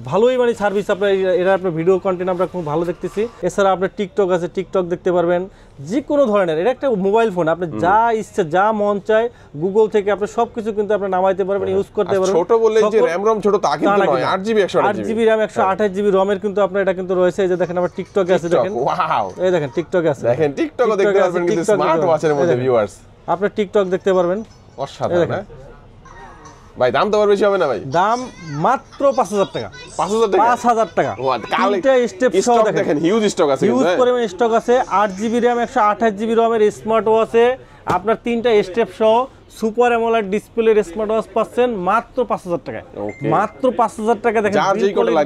ভালোই মানে সার্ভিস আপনার, এরা আপনার ভিডিও কন্টেন্ট আমরা খুব ভালো দেখতেছি। এছাড়া আপনার টিকটক আছে, টিকটক দেখতে পারবেন যে কোনো ধরনের। এটা একটা মোবাইল ফোন, আপনি যা ইচ্ছা যা মন চায় গুগল থেকে আপনি সবকিছু কিন্তু আপনি নামাইতে পারবেন, ইউজ করতে পারবেন। ছোট বললে যে RAM ROM ছোট তা কিন্তু নয়, 8GB RAM 128GB ROM এর কিন্তু আপনার এটা কিন্তু রয়েছে। এই যে দেখেন আমার টিকটক আছে, দেখেন ওয়াও, এই দেখেন টিকটক আছে, দেখেন টিকটকও দেখতে পারবেন কিন্তু স্মার্ট ওয়াচের মধ্যে ভিউয়ার্স। আপনি টিকটক দেখতে পারবেন, অসাধারণ। ভাই দাম তো আর বেশি হবে না ভাই? দাম মাত্র 5000 টাকা। 5000 টাকা? 5000 টাকা। তিনটা স্টেপ সহ দেখেন হিউজ স্টক আছে, হিউজ পরিমাণ স্টক আছে। 8GB RAM 128GB ROM এর স্মার্ট ওয়াচ আছে আপনার 3টা স্টেপ সহ সুপার অ্যামোলেড ডিসপ্লের স্মার্ট ওয়াচ পাচ্ছেন মাত্র 5000 টাকায়। মাত্র 5000 টাকা। দেখেন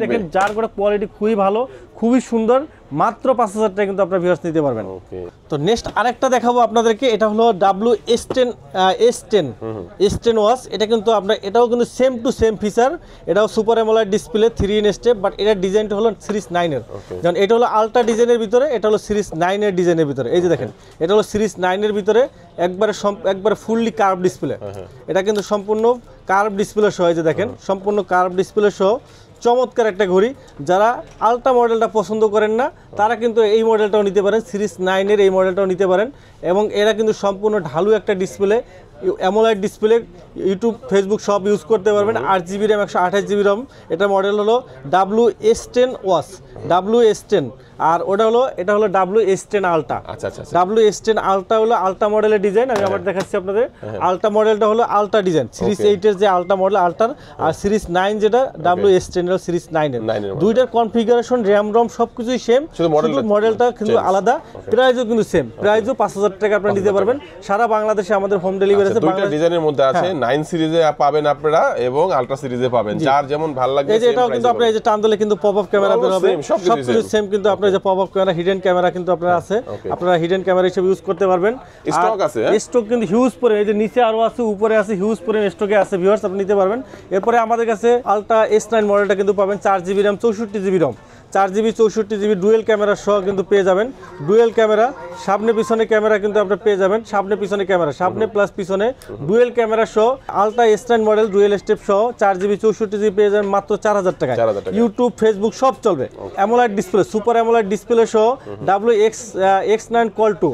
দেখেন যার করে কোয়ালিটি খুবই ভালো, খুবই সুন্দর। মাত্র 5000 টাকা কিন্তু আপনারা ভিউয়ার্স নিতে পারবেন। তো নেক্সট আরেকটা দেখাবো আপনাদেরকে, এটা হলো S10 ওয়াচ। এটা কিন্তু আপনার, এটাও কিন্তু সেম টু সেম ফিচার। এটাও super AMOLED display 3 in step, but এটার ডিজাইনটা হলো সিরিজ 9 এর। যেমন এটা হলো আলট্রা ডিজাইনের ভিতরে, এটা হলো সিরিজ 9 এর ডিজাইনের ভিতরে। এই যে দেখেন এটা হলো সিরিজ 9 এর ভিতরে একবারে ফুললি কার্ভ ডিসপ্লে। এটা কিন্তু সম্পূর্ণ কার্ভ ডিসপ্লে সহ। এই যে দেখেন সম্পূর্ণ কার্ভ ডিসপ্লে সহ চমৎকার একটা ঘড়ি। যারা আলট্রা মডেলটা পছন্দ করেন না তারা কিন্তু এই মডেলটাও নিতে পারেন, সিরিজ 9 এর এই মডেলটাও নিতে পারেন। এবং এরা কিন্তু সম্পূর্ণ ঢালু একটা display, AMOLED display, YouTube Facebook সব ইউজ করতে পারবেন। 8GB RAM 128GB ROM। এটা মডেল হলো WS10 ওয়াচ, WS10। আর এটা হলো WS10 আলট্রা। আচ্ছা আচ্ছা, WS10 আলট্রা হলো আলট্রা মডেলের ডিজাইন। আমি আবার দেখাচ্ছি আপনাদের। আলট্রা মডেলটা হলো আলট্রা ডিজাইন, সিরিজ 8 এর যে আলট্রা মডেল আলট্রার, আর সিরিজ 9 যেটা WS10 এর সিরিজ 9 এর। দুইটার কনফিগারেশন RAM ROM সবকিছুই সেম, শুধু মডেলটা কিন্তু আলাদা। প্রাইসও কিন্তু সেম, প্রাইসও 5000 টাকা আপনারা নিতে পারবেন। সারা বাংলাদেশে আমাদের হোম ডেলিভারি আছে। দুইটা ডিজাইনের মধ্যে আছে, 9 সিরিজে পাবেন আপনারা এবং আলট্রা সিরিজে পাবেন, যার যেমন ভালো লাগে। এই যে এটাও কিন্তু আপনারা এই যে টান দিলে কিন্তু পপ আপ ক্যামেরা বের হবে, সবকিছু সেম। কিন্তু আপনারা যে pop up camera, hidden camera কিন্তু আপনারা আছে, আপনারা হিডেন ক্যামেরা হিসেবে ইউজ করতে পারবেন। স্টক আছে, স্টক কিন্তু হিউজ পরিমাণে, এই যে নিচে আরো আছে, উপরে আছে, হিউজ পরিমাণে স্টকে আছে ভিউয়ার্স, আপনি নিতে পারবেন। এরপরে আমাদের কাছে আলট্রা S9 মডেলটা কিন্তু পাবেন 4GB RAM 64GB ROM, 4GB 64GB dual camera সহ কিন্তু পেয়ে যাবেন। ডুয়েল ক্যামেরা, সামনে পিছনে ক্যামেরা কিন্তু আপনারা পেয়ে যাবেন। সামনে পিছনে ক্যামেরা, সামনে প্লাস পিছনে ডুয়েল ক্যামেরা সহ ultra S9 model dual step সহ 4GB 64GB পেয়ে যাবেন মাত্র 4000 টাকায়। ইউটিউব ফেসবুক সব চলবে। AMOLED display, super AMOLED display সহ WX9 Call 2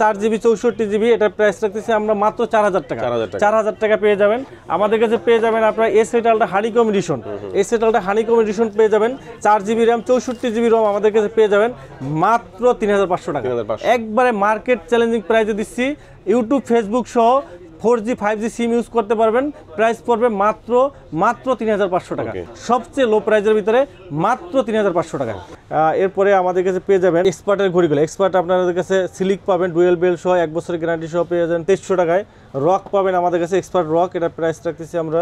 4GB 64GB, এটার প্রাইস রাখতেছি আমরা মাত্র 4000 টাকা। 4000 টাকা পেয়ে যাবেন। আমাদের কাছে পেয়ে যাবেন আপনারা S8 ultra honeycomb edition, S8 ultra honeycomb edition পেয়ে যাবেন। 4GB RAM 64GB ROM আমাদের কাছে পেয়ে যাবেন মাত্র 3500 টাকা। একবারে মার্কেট চ্যালেঞ্জিং প্রাইসে দিচ্ছি। ইউটিউব ফেসবুক সহ 4G 5G সিম ইউজ করতে পারবেন। প্রাইস পড়বে মাত্র 3500 টাকা, সবচেয়ে লো প্রাইসের ভিতরে মাত্র 3500 টাকা। এরপরে আমাদের কাছে পেয়ে যাবেন এক্সপার্টের ঘড়িগুলো। এক্সপার্ট আপনাদের কাছে সিলিক পাবেন ডুয়েল বেল সহ 1 বছরের গ্যারান্টি সহ পেয়ে যাবেন 2300 টাকায়। রক পাবেন আমাদের কাছে এক্সপার্ট রক, এটার প্রাইস রাখতেছি আমরা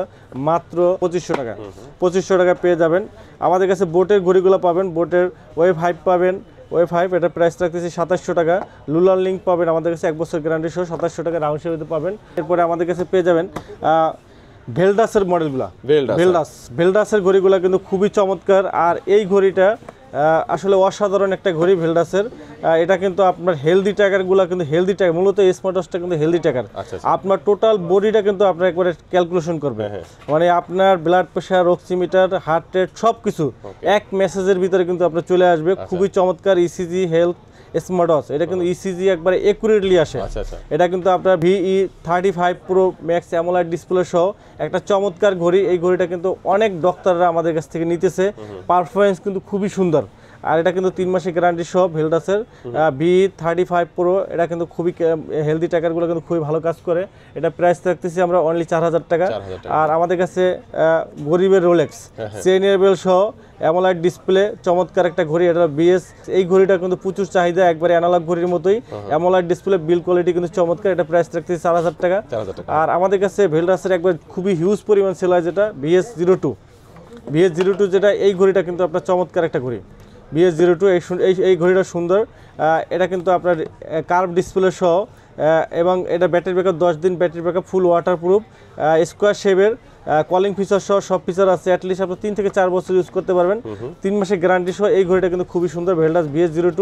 মাত্র 2500 টাকা। 2500 টাকায় পেয়ে যাবেন। আমাদের কাছে বোটের ঘড়িগুলো পাবেন, বোটের ওয়েভ 5 পাবেন, ওয়েভ 5 এটার প্রাইস রাখতেছি 2700 টাকা। লুলার লিঙ্ক পাবেন আমাদের কাছে 1 বছর গ্যারান্টি সহ 2700 টাকা রাউন্ড শেপে পাবেন। এরপরে আমাদের কাছে পেয়ে যাবেন ভেলডাসের মডেলগুলো। ভেলডাসের ঘড়িগুলো কিন্তু খুবই চমৎকার। আর এই ঘড়িটা আসলে অসাধারণ একটা ঘড়ি ভেলডাসের। এটা কিন্তু আপনার হেলদি ট্র্যাকারগুলো কিন্তু হেলদি ট্র্যাকার, মূলত এই স্মার্ট ওয়াচটা কিন্তু হেলদি ট্র্যাকার। আপনার টোটাল বডিটা কিন্তু আপনার একবারে ক্যালকুলেশন করবে, মানে আপনার blood pressure, oximeter, heart rate সব কিছু এক মেসেজের ভিতরে কিন্তু আপনার চলে আসবে। খুবই চমৎকার ইসিজি হেলথ স্মার্ট ওয়াচ। এটা কিন্তু ইসিজি একবারে একুরেটলি আসে। এটা কিন্তু আপনার VE35 pro max AMOLED display সহ একটা চমৎকার ঘড়ি। এই ঘড়িটা কিন্তু অনেক ডক্টররা আমাদের কাছ থেকে নিতেছে, পারফরমেন্স কিন্তু খুবই সুন্দর। আর এটা কিন্তু 3 মাসের গ্যারান্টি সহ ভেলডাসের VE35 প্রো। এটা কিন্তু খুবই হেলদি ট্র্যাকারগুলো কিন্তু খুবই ভালো কাজ করে। এটা প্রাইস রাখতেছি আমরা অনলি 4000 টাকা। আর আমাদের কাছে গরিবের রোলেক্স চেইনেবল সহ অ্যামোলেড ডিসপ্লে চমৎকার একটা ঘড়ি। এটা বিএস, এই ঘড়িটা কিন্তু প্রচুর চাহিদা, একবারে অ্যানালগ ঘড়ির মতোই। অ্যামোলেড ডিসপ্লে, বিল কোয়ালিটি কিন্তু চমৎকার। এটা প্রাইস রাখতেছি 4000 টাকা। আর আমাদের কাছে ভেলডাসের একবার খুবই হিউজ পরিমাণ সেল হয়, যেটা VS02 যেটা, এই ঘড়িটা কিন্তু আপনার চমৎকার একটা ঘড়ি। VS02 এই ঘড়িটা সুন্দর। এটা কিন্তু আপনার কার্ভ ডিসপ্লে সহ, এবং এটা ব্যাটারি ব্যাকআপ 10 দিন ব্যাটারি ব্যাকআপ, ফুল ওয়াটারপ্রুফ, স্কোয়ার শেপের, কলিং ফিচার সহ সব ফিচার আছে। অ্যাটলিস্ট আপনি 3 থেকে 4 বছর ইউজ করতে পারবেন। 3 মাসের গ্যারান্টি সহ এই ঘড়িটা কিন্তু খুবই সুন্দর ভেলডাস VS02।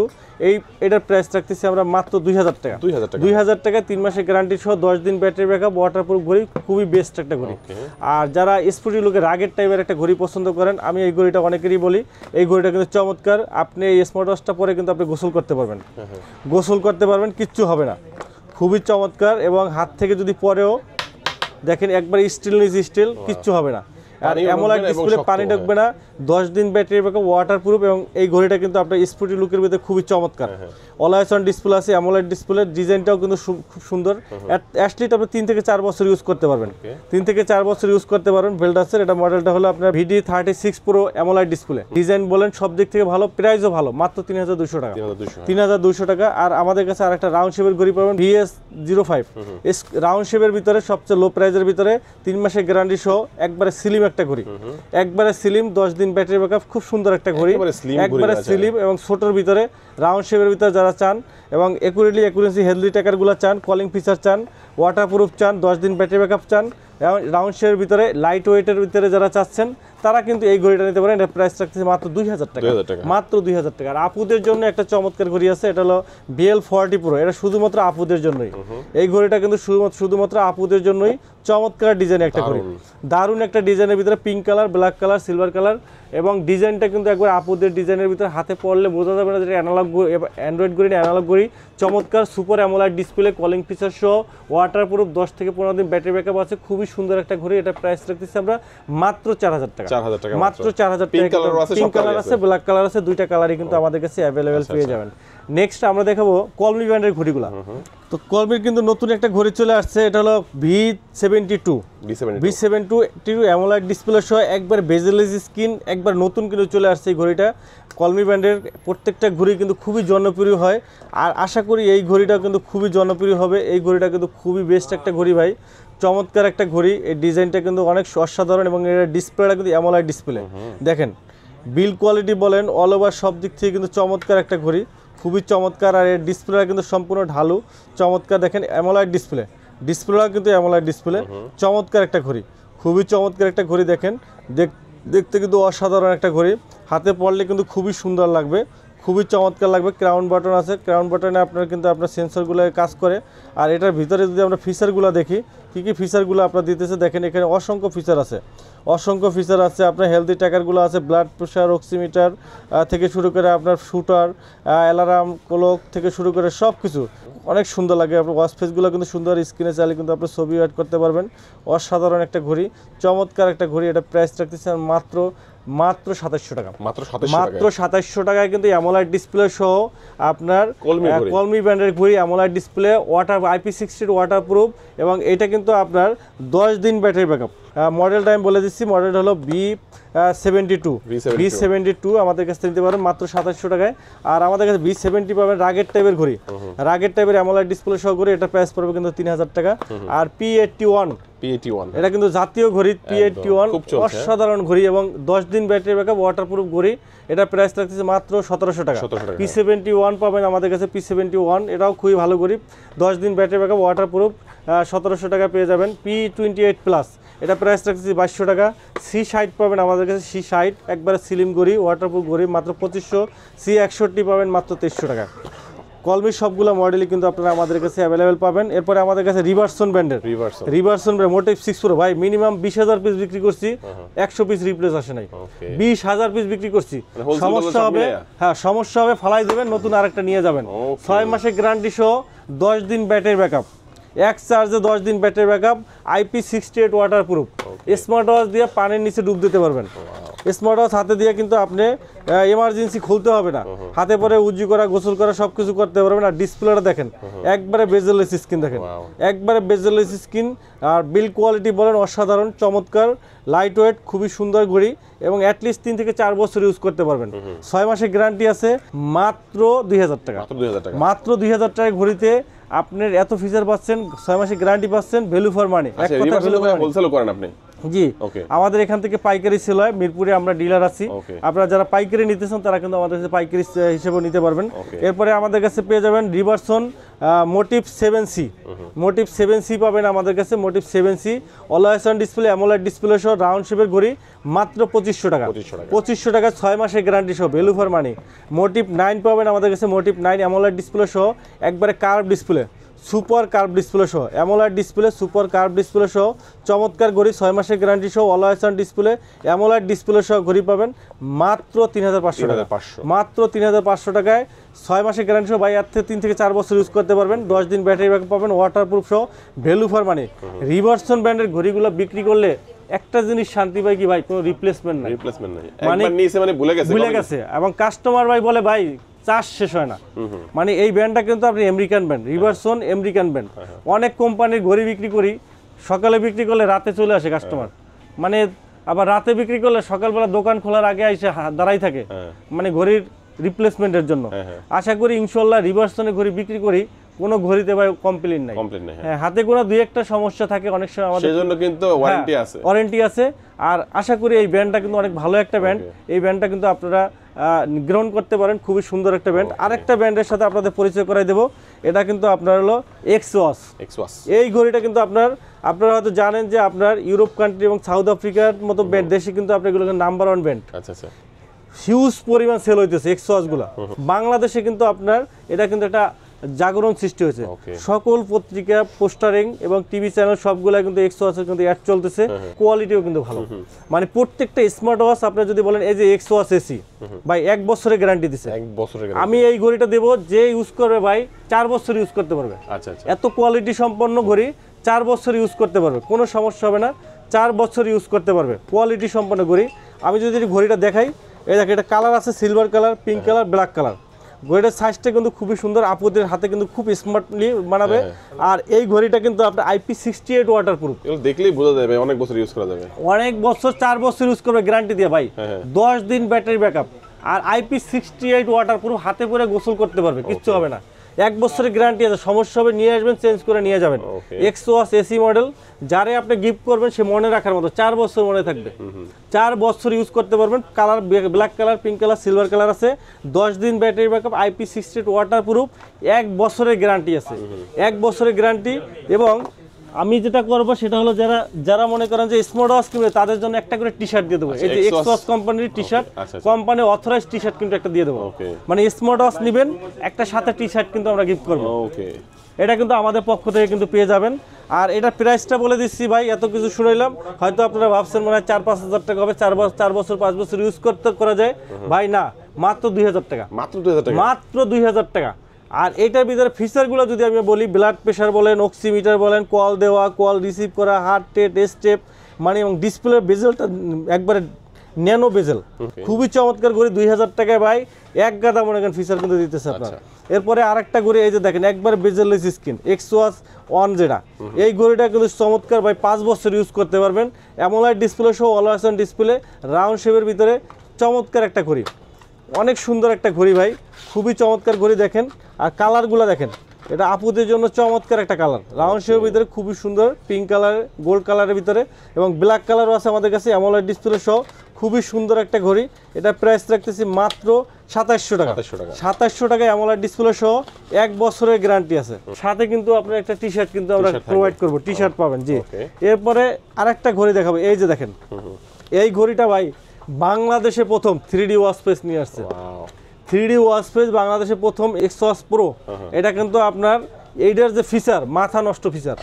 এটার প্রাইস রাখতেছি আমরা মাত্র 2000 টাকা। 2000 টাকা 3 মাসের গ্যারান্টি সহ, 10 দিন ব্যাটারি ব্যাকআপ, ওয়াটারপ্রুফ ঘড়ি, খুবই বেস্ট একটা ঘড়ি। আর যারা স্পোর্টি লুকের রাগের টাইপের একটা ঘড়ি পছন্দ করেন, আমি এই ঘড়িটা অনেকেরই বলি, এই ঘড়িটা কিন্তু চমৎকার। আপনি এই স্মার্ট ওয়াচটা পরে কিন্তু আপনি গোসল করতে পারবেন, কিচ্ছু হবে না, খুবই চমৎকার। এবং হাত থেকে যদি পরেও দেখেন একবার স্টিল নিজ স্টিল, কিচ্ছু হবে না। আর অ্যামোলেড ডিসপ্লে, পানি ঢুকবে না, 10 দিন ব্যাটারি ব্যাকআপ, ওয়াটারপ্রুফ। এবং এই ঘড়িটা কিন্তু আপনার স্পোর্টি লুকের ভিতরে খুবই চমৎকার। অলওয়েজ অন ডিসপ্লে আছে, অ্যামোলেড ডিসপ্লে, ডিজাইনটাও কিন্তু খুব সুন্দর। অ্যাটলিস্ট আপনি 3 থেকে 4 বছর ইউজ করতে পারবেন, 3 থেকে 4 বছর ইউজ করতে পারবেন ভেলডাসের। এটা মডেলটা হলো আপনার VD36 pro AMOLED display. Design বলেন সব দিক থেকে ভালো, প্রাইসও ভালো, মাত্র 3200 টাকা। 3200 টাকা। আর আমাদের কাছে আরেকটা রাউন্ড শেপের ঘড়ি পাবেন, VS05 রাউন্ড শেপের ভিতরে, সবচেয়ে লো প্রাইসের ভিতরে, 3 মাসের গ্যারান্টি সহ, একবারে স্লিম একটা ঘড়ি, একবারে স্লিম, 10 দিন ব্যাটারি ব্যাকআপ, খুব সুন্দর একটা ঘড়ি, একবারে স্লিম এবং ছোটর ভিতরে, রাউন্ড শেপের ভিতরে যারা চান, এবং একুরেন্সি হেলদি ট্র্যাকারগুলো চান, কলিং ফিচার চান, ওয়াটারপ্রুফ চান, 10 দিন ব্যাটারি ব্যাকআপ চান, এবং রাউন্ড শেপের ভিতরে, লাইট ওয়েটের ভিতরে যারা চাচ্ছেন, তারা কিন্তু এই ঘড়িটা নিতে পারেন। এটা প্রাইস রাখতেছে মাত্র 2000 টাকা, মাত্র 2000 টাকা। আর আপুদের জন্য একটা চমৎকার ঘড়ি আছে, এটা হলো BL40 প্রো। এটা শুধুমাত্র আপুদের জন্যই, এই ঘড়িটা কিন্তু শুধুমাত্র আপুদের জন্যই। চমৎকার ডিজাইন একটা ঘড়ি, দারুণ একটা ডিজাইনের ভিতরে, pink colour, black colour, silver colour, এবং ডিজাইনটা কিন্তু একবার আপুদের ডিজাইনের ভিতরে, হাতে পড়লে বোঝা যাবে না যেটা অ্যানালগ অ্যান্ড্রয়েড ঘড়ি না, অ্যানালগ ঘড়ি। চমৎকার super AMOLED display, calling feature সহ, ওয়াটারপ্রুফ, 10 থেকে 15 দিন ব্যাটারি ব্যাকআপ আছে, খুবই সুন্দর একটা ঘড়ি। এটা প্রাইস রাখতেছি আমরা মাত্র 4000 টাকা, মাত্র 4000 টাকা। পিঙ্ক কালার আছে, ব্ল্যাক কালার আছে, দুইটা কালারই কিন্তু আমাদের কাছে অ্যাভেলেবেল পেয়ে যাবেন। নেক্সট আমরা দেখাবো কলমি ব্র্যান্ডের ঘড়িগুলো। তো কলমির কিন্তু নতুন একটা ঘড়ি চলে আসছে, এটা হলো V72 অ্যামোলেড ডিসপ্লে সহ, একবার বেজেলেস স্ক্রিন, একবার নতুন কিন্তু চলে আসছে এই ঘড়িটা। কলমি ব্র্যান্ডের প্রত্যেকটা ঘড়ি কিন্তু খুবই জনপ্রিয় হয়, আর আশা করি এই ঘড়িটা কিন্তু খুবই জনপ্রিয় হবে। এই ঘড়িটা কিন্তু খুবই বেস্ট একটা ঘড়ি ভাই, চমৎকার একটা ঘড়ি। এই ডিজাইনটা কিন্তু অনেক অসাধারণ, এবং এর ডিসপ্লেটা কিন্তু অ্যামোলেড ডিসপ্লে। দেখেন বিল কোয়ালিটি বলেন, অল ওভার সব দিক থেকে কিন্তু চমৎকার একটা ঘড়ি, খুবই চমৎকার। আর এর ডিসপ্লেটা কিন্তু সম্পূর্ণ ঢালু, চমৎকার। দেখেন অ্যামোলেড ডিসপ্লেটা কিন্তু অ্যামোলেড ডিসপ্লে, চমৎকার একটা ঘড়ি, খুবই চমৎকার একটা ঘড়ি। দেখেন দেখতে কিন্তু অসাধারণ একটা ঘড়ি, হাতে পড়লে কিন্তু খুবই সুন্দর লাগবে, খুবই চমৎকার লাগবে। ক্রাউন বাটন আছে, ক্রাউন বাটনে আপনার কিন্তু আপনার সেন্সরগুলো কাজ করে। আর এটার ভিতরে যদি আমরা ফিচারগুলো দেখি, কী কী ফিচারগুলো আপনার দিতেছে দেখেন, এখানে অসংখ্য ফিচার আছে। আপনার হেলদি ট্র্যাকারগুলো আছে, ব্লাড প্রেশার, অক্সিমিটার থেকে শুরু করে আপনার শুটার, অ্যালার্ম ক্লক থেকে শুরু করে সব কিছু অনেক সুন্দর লাগে। আপনার ওয়াচ ফেসগুলো কিন্তু সুন্দর, স্ক্রিনে চাইলে কিন্তু আপনার ছবি অ্যাড করতে পারবেন। অসাধারণ একটা ঘড়ি, চমৎকার একটা ঘড়ি। এটা প্রাইস রাখতেছে মাত্র 2700 টাকা, মাত্র 2700 টাকায় কিন্তু অ্যামোলেড ডিসপ্লে সহ আপনার কলমি ব্র্যান্ডের ঘড়ি, অ্যামোলেড ডিসপ্লে, IP60 ওয়াটারপ্রুফ, এবং এটা কিন্তু আপনার 10 দিন ব্যাটারি ব্যাকআপ। মডেলটা আমি বলে দিচ্ছি, মডেলটা হলো V72 আমাদের কাছে নিতে পারেন মাত্র 2700 টাকায়। আর আমাদের কাছে V70 পাবেন রাগের টাইপের ঘড়ি, রাগের টাইপের অ্যামোলেড ডিসপ্লে সহ ঘড়ি। এটা প্রাইস পড়বে কিন্তু 3000 টাকা। আর P81 এটা কিন্তু জাতীয় ঘড়ি, P81 অসাধারণ ঘড়ি, এবং 10 দিন ব্যাটারি ব্যাকআপ, ওয়াটারপ্রুফ ঘড়ি। এটা প্রাইস রাখতেছে মাত্র 1700 টাকা। P71 পাবেন আমাদের কাছে, P71 এটাও খুবই ভালো ঘড়ি, 10 দিন ব্যাটারি ব্যাকআপ, ওয়াটারপ্রুফ, 1700 টাকা পেয়ে যাবেন। P28 প্লাস এটা প্রাইস রাখছি 2200 টাকা। C60 পাবেন আমাদের কাছে, C60 একবারে সিলিম ঘড়ি, ওয়াটারপ্রুফ ঘড়ি মাত্র 2500। C61 পাবেন মাত্র 2300 টাকা। কলমি সবগুলো মডেলই কিন্তু আপনারা আমাদের কাছে অ্যাভেলেবেল পাবেন। এরপরে আমাদের কাছে রিভারসন ব্র্যান্ডের রিভারসন ব্র্যান্ড মোটিভ 6 প্রো ভাই মিনিমাম 20000 পিস বিক্রি করছি, 100 পিস রিপ্লেস আসে নাই। 20000 পিস বিক্রি করছি, সমস্যা হবে, হ্যাঁ সমস্যা হবে ফালাই দেবেন, নতুন আরেকটা নিয়ে যাবেন। 6 মাসের গ্যারান্টি সহ 10 দিন ব্যাটারি ব্যাকআপ, এক চার্জে 10 দিন battery backup, IP68 waterproof. Smart watch দিয়ে পানির নিচে ডুব দিতে পারবেন। স্মার্ট ওয়াচ হাতে দিয়ে কিন্তু আপনি এমার্জেন্সি খুলতে হবে না, হাতে পরে উজু করা, গোসল করা সবকিছু করতে পারবেন। আর ডিসপ্লেটা দেখেন একবারে বেজেলেস স্ক্রিন, দেখেন একবারে বেজেলেস স্ক্রিন। আর বিল কোয়ালিটি বলেন অসাধারণ, চমৎকার, লাইট ওয়েট, খুবই সুন্দর ঘড়ি এবং অ্যাটলিস্ট 3 থেকে 4 বছর ইউজ করতে পারবেন। 6 মাসের গ্যারান্টি আছে, মাত্র 2000 টাকা। মাত্র 2000 টাকা ঘড়িতে আপনার এত ফিচার পাচ্ছেন, 6 মাসের গ্যারান্টি পাচ্ছেন, ভ্যালু ফর মানি। এক কথা হোলসেল করেন আপনি? জি, আমাদের এখান থেকে পাইকারি সেল হয়, মিরপুরে আমরা ডিলার আছি। আপনারা যারা পাইকারি নিতে চান তারা কিন্তু আমাদের কাছে পাইকারি হিসেবে নিতে পারবেন। এরপরে আমাদের কাছে পেয়ে যাবেন রিভারসন মোটিভ 7C। মোটিভ 7C পাবেন আমাদের কাছে, motive 7C always on display, AMOLED display সহ রাউন্ড শেপের ঘড়ি মাত্র 2500 টাকা। 2500 টাকা 6 মাসের গ্যারান্টি সহ, ভ্যালু ফর মানি। মোটিভ 9 পাবেন আমাদের কাছে, মোটিভ 9 অ্যামোলেড ডিসপ্লে সহ, একবারে curve display, super curve display সহ, AMOLED display, super curve display সহ চমৎকার ঘড়ি, 6 মাসের গ্যারান্টি সহ, always on display, AMOLED display সহ ঘড়ি পাবেন মাত্র 3500 টাকা। মাত্র 3500 টাকায় 6 মাসের গ্যারান্টি সহ ভাই, এর থেকে 3 থেকে 4 বছর ইউজ করতে পারবেন, 10 দিন ব্যাটারি ব্যাকআপ পাবেন, ওয়াটারপ্রুফ সহ, ভ্যালু ফর মানি। রিভারসন ব্র্যান্ডের ঘড়িগুলো বিক্রি করলে একটা জিনিস শান্তি পাই কি ভাই, কোনো রিপ্লেসমেন্ট নাই, একবার নিয়েছে মানে ভুলে গেছে। এবং কাস্টমার ভাই বলে ভাই চার্জ শেষ হয় না। মানে এই ব্র্যান্ডটা কিন্তু আপনি আমেরিকান ব্র্যান্ড, রিভারসন আমেরিকান ব্র্যান্ড। অনেক কোম্পানির ঘড়ি বিক্রি করি, সকালে বিক্রি করলে রাতে চলে আসে কাস্টমার, মানে আবার রাতে বিক্রি করলে সকালবেলা দোকান খোলার আগে এসে দাঁড়াই থাকে, মানে ঘড়ির রিপ্লেসমেন্টের জন্য। আশা করি ইনশাল্লাহ রিভারসনের ঘড়ি বিক্রি করি, কোনো ঘড়িতে ভাই কমপ্লেইন নাই। হ্যাঁ, হাতে গোনা দুই একটা সমস্যা থাকে অনেক সময় আমাদের, সেজন্য কিন্তু ওয়ারেন্টি আছে। আর আশা করি এই ব্র্যান্ডটা কিন্তু অনেক ভালো একটা ব্র্যান্ড, এই ব্র্যান্ডটা কিন্তু আপনারা গ্রহণ করতে পারেন, খুবই সুন্দর একটা ব্র্যান্ড। আরেকটা ব্র্যান্ডের সাথে আপনাদের পরিচয় করাই দেবো, এটা কিন্তু আপনার হলো এক্সওয়াচ। এই ঘড়িটা কিন্তু আপনারা হয়তো জানেন যে আপনার ইউরোপ কান্ট্রি এবং সাউথ আফ্রিকার মতো দেশে কিন্তু আপনার এগুলো নাম্বার 1 ব্র্যান্ড। আচ্ছা, হিউজ পরিমাণ সেল হইতেছে এক্সওয়াচ গুলা। বাংলাদেশে কিন্তু আপনার এটা কিন্তু একটা জাগরণ সৃষ্টি হয়েছে, সকল পত্রিকা, পোস্টারিং এবং টিভি চ্যানেল সবগুলা কিন্তু এক্সওয়াচের কিন্তু অ্যাড চলতেছে, কোয়ালিটিও কিন্তু ভালো। মানে প্রত্যেকটা স্মার্ট ওয়াচ আপনি যদি বলেন এই যে এক্সওয়াচ এসি ভাই 1 বছরের গ্যারান্টি দিছে, আমি এই ঘড়িটা দেবো, যে ইউজ করবে ভাই 4 বছর ইউজ করতে পারবে। এত কোয়ালিটি সম্পন্ন ঘড়ি 4 বছর ইউজ করতে পারবে, কোনো সমস্যা হবে না, 4 বছর ইউজ করতে পারবে, কোয়ালিটি সম্পন্ন ঘড়ি। আমি যদি ঘড়িটা দেখাই, এই দেখেন এটা কালার আছে silver colour, pink colour, black colour. ঘড়িটার সাইজটা কিন্তু খুবই সুন্দর, আপুদের হাতে কিন্তু খুব স্মার্টলি বানাবে। আর এই ঘড়িটা কিন্তু আপনার IP68 ওয়াটারপ্রুফ, দেখলেই বোঝা যাবে অনেক বছর ইউজ করা যাবে, অনেক বছর, 4 বছর ইউজ করবে গ্যারান্টি দিয়ে ভাই, 10 দিন ব্যাটারি ব্যাকআপ। আর IP68 ওয়াটারপ্রুফ, হাতে পরে গোসল করতে পারবে, কিচ্ছু হবে না, 1 বছরের গ্যারান্টি আছে, সমস্যা হবে নিয়ে আসবেন, চেঞ্জ করে নিয়ে যাবেন। এক্সওয়াচ এসি মডেল, যারে আপনি গিফট করবেন সে মনে রাখার মতো, 4 বছর মনে থাকবে, 4 বছর ইউজ করতে পারবেন। Colour black colour, pink colour, silver colour আছে, 10 দিন ব্যাটারি ব্যাকআপ, IP68 ওয়াটারপ্রুফ, 1 বছরের গ্যারান্টি আছে, 1 বছরের গ্যারান্টি। এবং আমি যেটা করব সেটা হলো যারা মনে করেন যে স্মার্ট ওয়াচ কিনবে তাদের জন্য একটা করে টি-শার্ট দিয়ে দেবো, এই যে এক্সওয়াচ কোম্পানির টি-শার্ট, কোম্পানি অথরাইজড টি-শার্ট কিন্তু একটা দিয়ে দেবো। মানে স্মার্ট ওয়াচ নেবেন একটা সাথে টি-শার্ট কিন্তু আমরা গিফট করব, এটা কিন্তু আমাদের পক্ষ থেকে কিন্তু পেয়ে যাবেন। আর এটা প্রাইসটা বলে দিচ্ছি ভাই, এত কিছু শুনাইলাম, হয়তো আপনারা ভাবছেন মনে হয় 4-5 হাজার টাকা হবে, 4 বছর 5 বছর ইউজ করা যায়, ভাই না, মাত্র 2000 টাকা, মাত্র 2000 টাকা। আর এটার ভিতরে ফিচারগুলো যদি আমি বলি, ব্লাড প্রেশার বলেন, অক্সিমিটার বলেন, কল দেওয়া, কল রিসিভ করা, হার্ট রেট, স্টেপ, মানে এবং ডিসপ্লে বেজেলটা একবারে ন্যানো বেজেল, খুবই চমৎকার ঘড়ি। 2000 টাকায় ভাই এক গাদা মনে করেন ফিচার কিন্তু দিতেছে আপনার। এরপরে আরেকটা ঘড়ি, এই যে দেখেন একবার বেজেললেস স্ক্রিন, এক্সওয়াচ অন, যেটা এই ঘড়িটা কিন্তু চমৎকার ভাই, 5 বছর ইউজ করতে পারবেন, অ্যামোলেড ডিসপ্লে সহ, অলওয়েজ অন ডিসপ্লে, রাউন্ড শেপের ভিতরে চমৎকার একটা ঘড়ি, অনেক সুন্দর একটা ঘড়ি ভাই, খুবই চমৎকার ঘড়ি। দেখেন আর কালারগুলো দেখেন, এটা আপুদের জন্য চমৎকার একটা কালার, রাউন্ড শেপের ভিতরে খুবই সুন্দর, পিঙ্ক কালার, গোল্ড কালারের ভিতরে, এবং ব্ল্যাক কালারও আছে আমাদের কাছে, অ্যামোলেড ডিসপ্লে সহ, খুবই সুন্দর একটা ঘড়ি। এটা প্রাইস রাখতেছি মাত্র 2700 টাকা। 2700 টাকায় অ্যামোলেড ডিসপ্লে সহ 1 বছরের গ্যারান্টি আছে। সাথে কিন্তু আপনার একটা টি-শার্ট কিন্তু আমরা প্রোভাইড করব, টি-শার্ট পাবেন জি। এরপরে আরেকটা ঘড়ি দেখাবো, এই যে দেখেন এই ঘড়িটা ভাই বাংলাদেশে প্রথম 3D ওয়াচ ফেস নিয়ে আসছে। 3D ওয়াচ ফেস বাংলাদেশে প্রথম এক্সওয়াচ প্রো। এটা কিন্তু আপনার এইটার যে ফিচার মাথা নষ্ট ফিচার,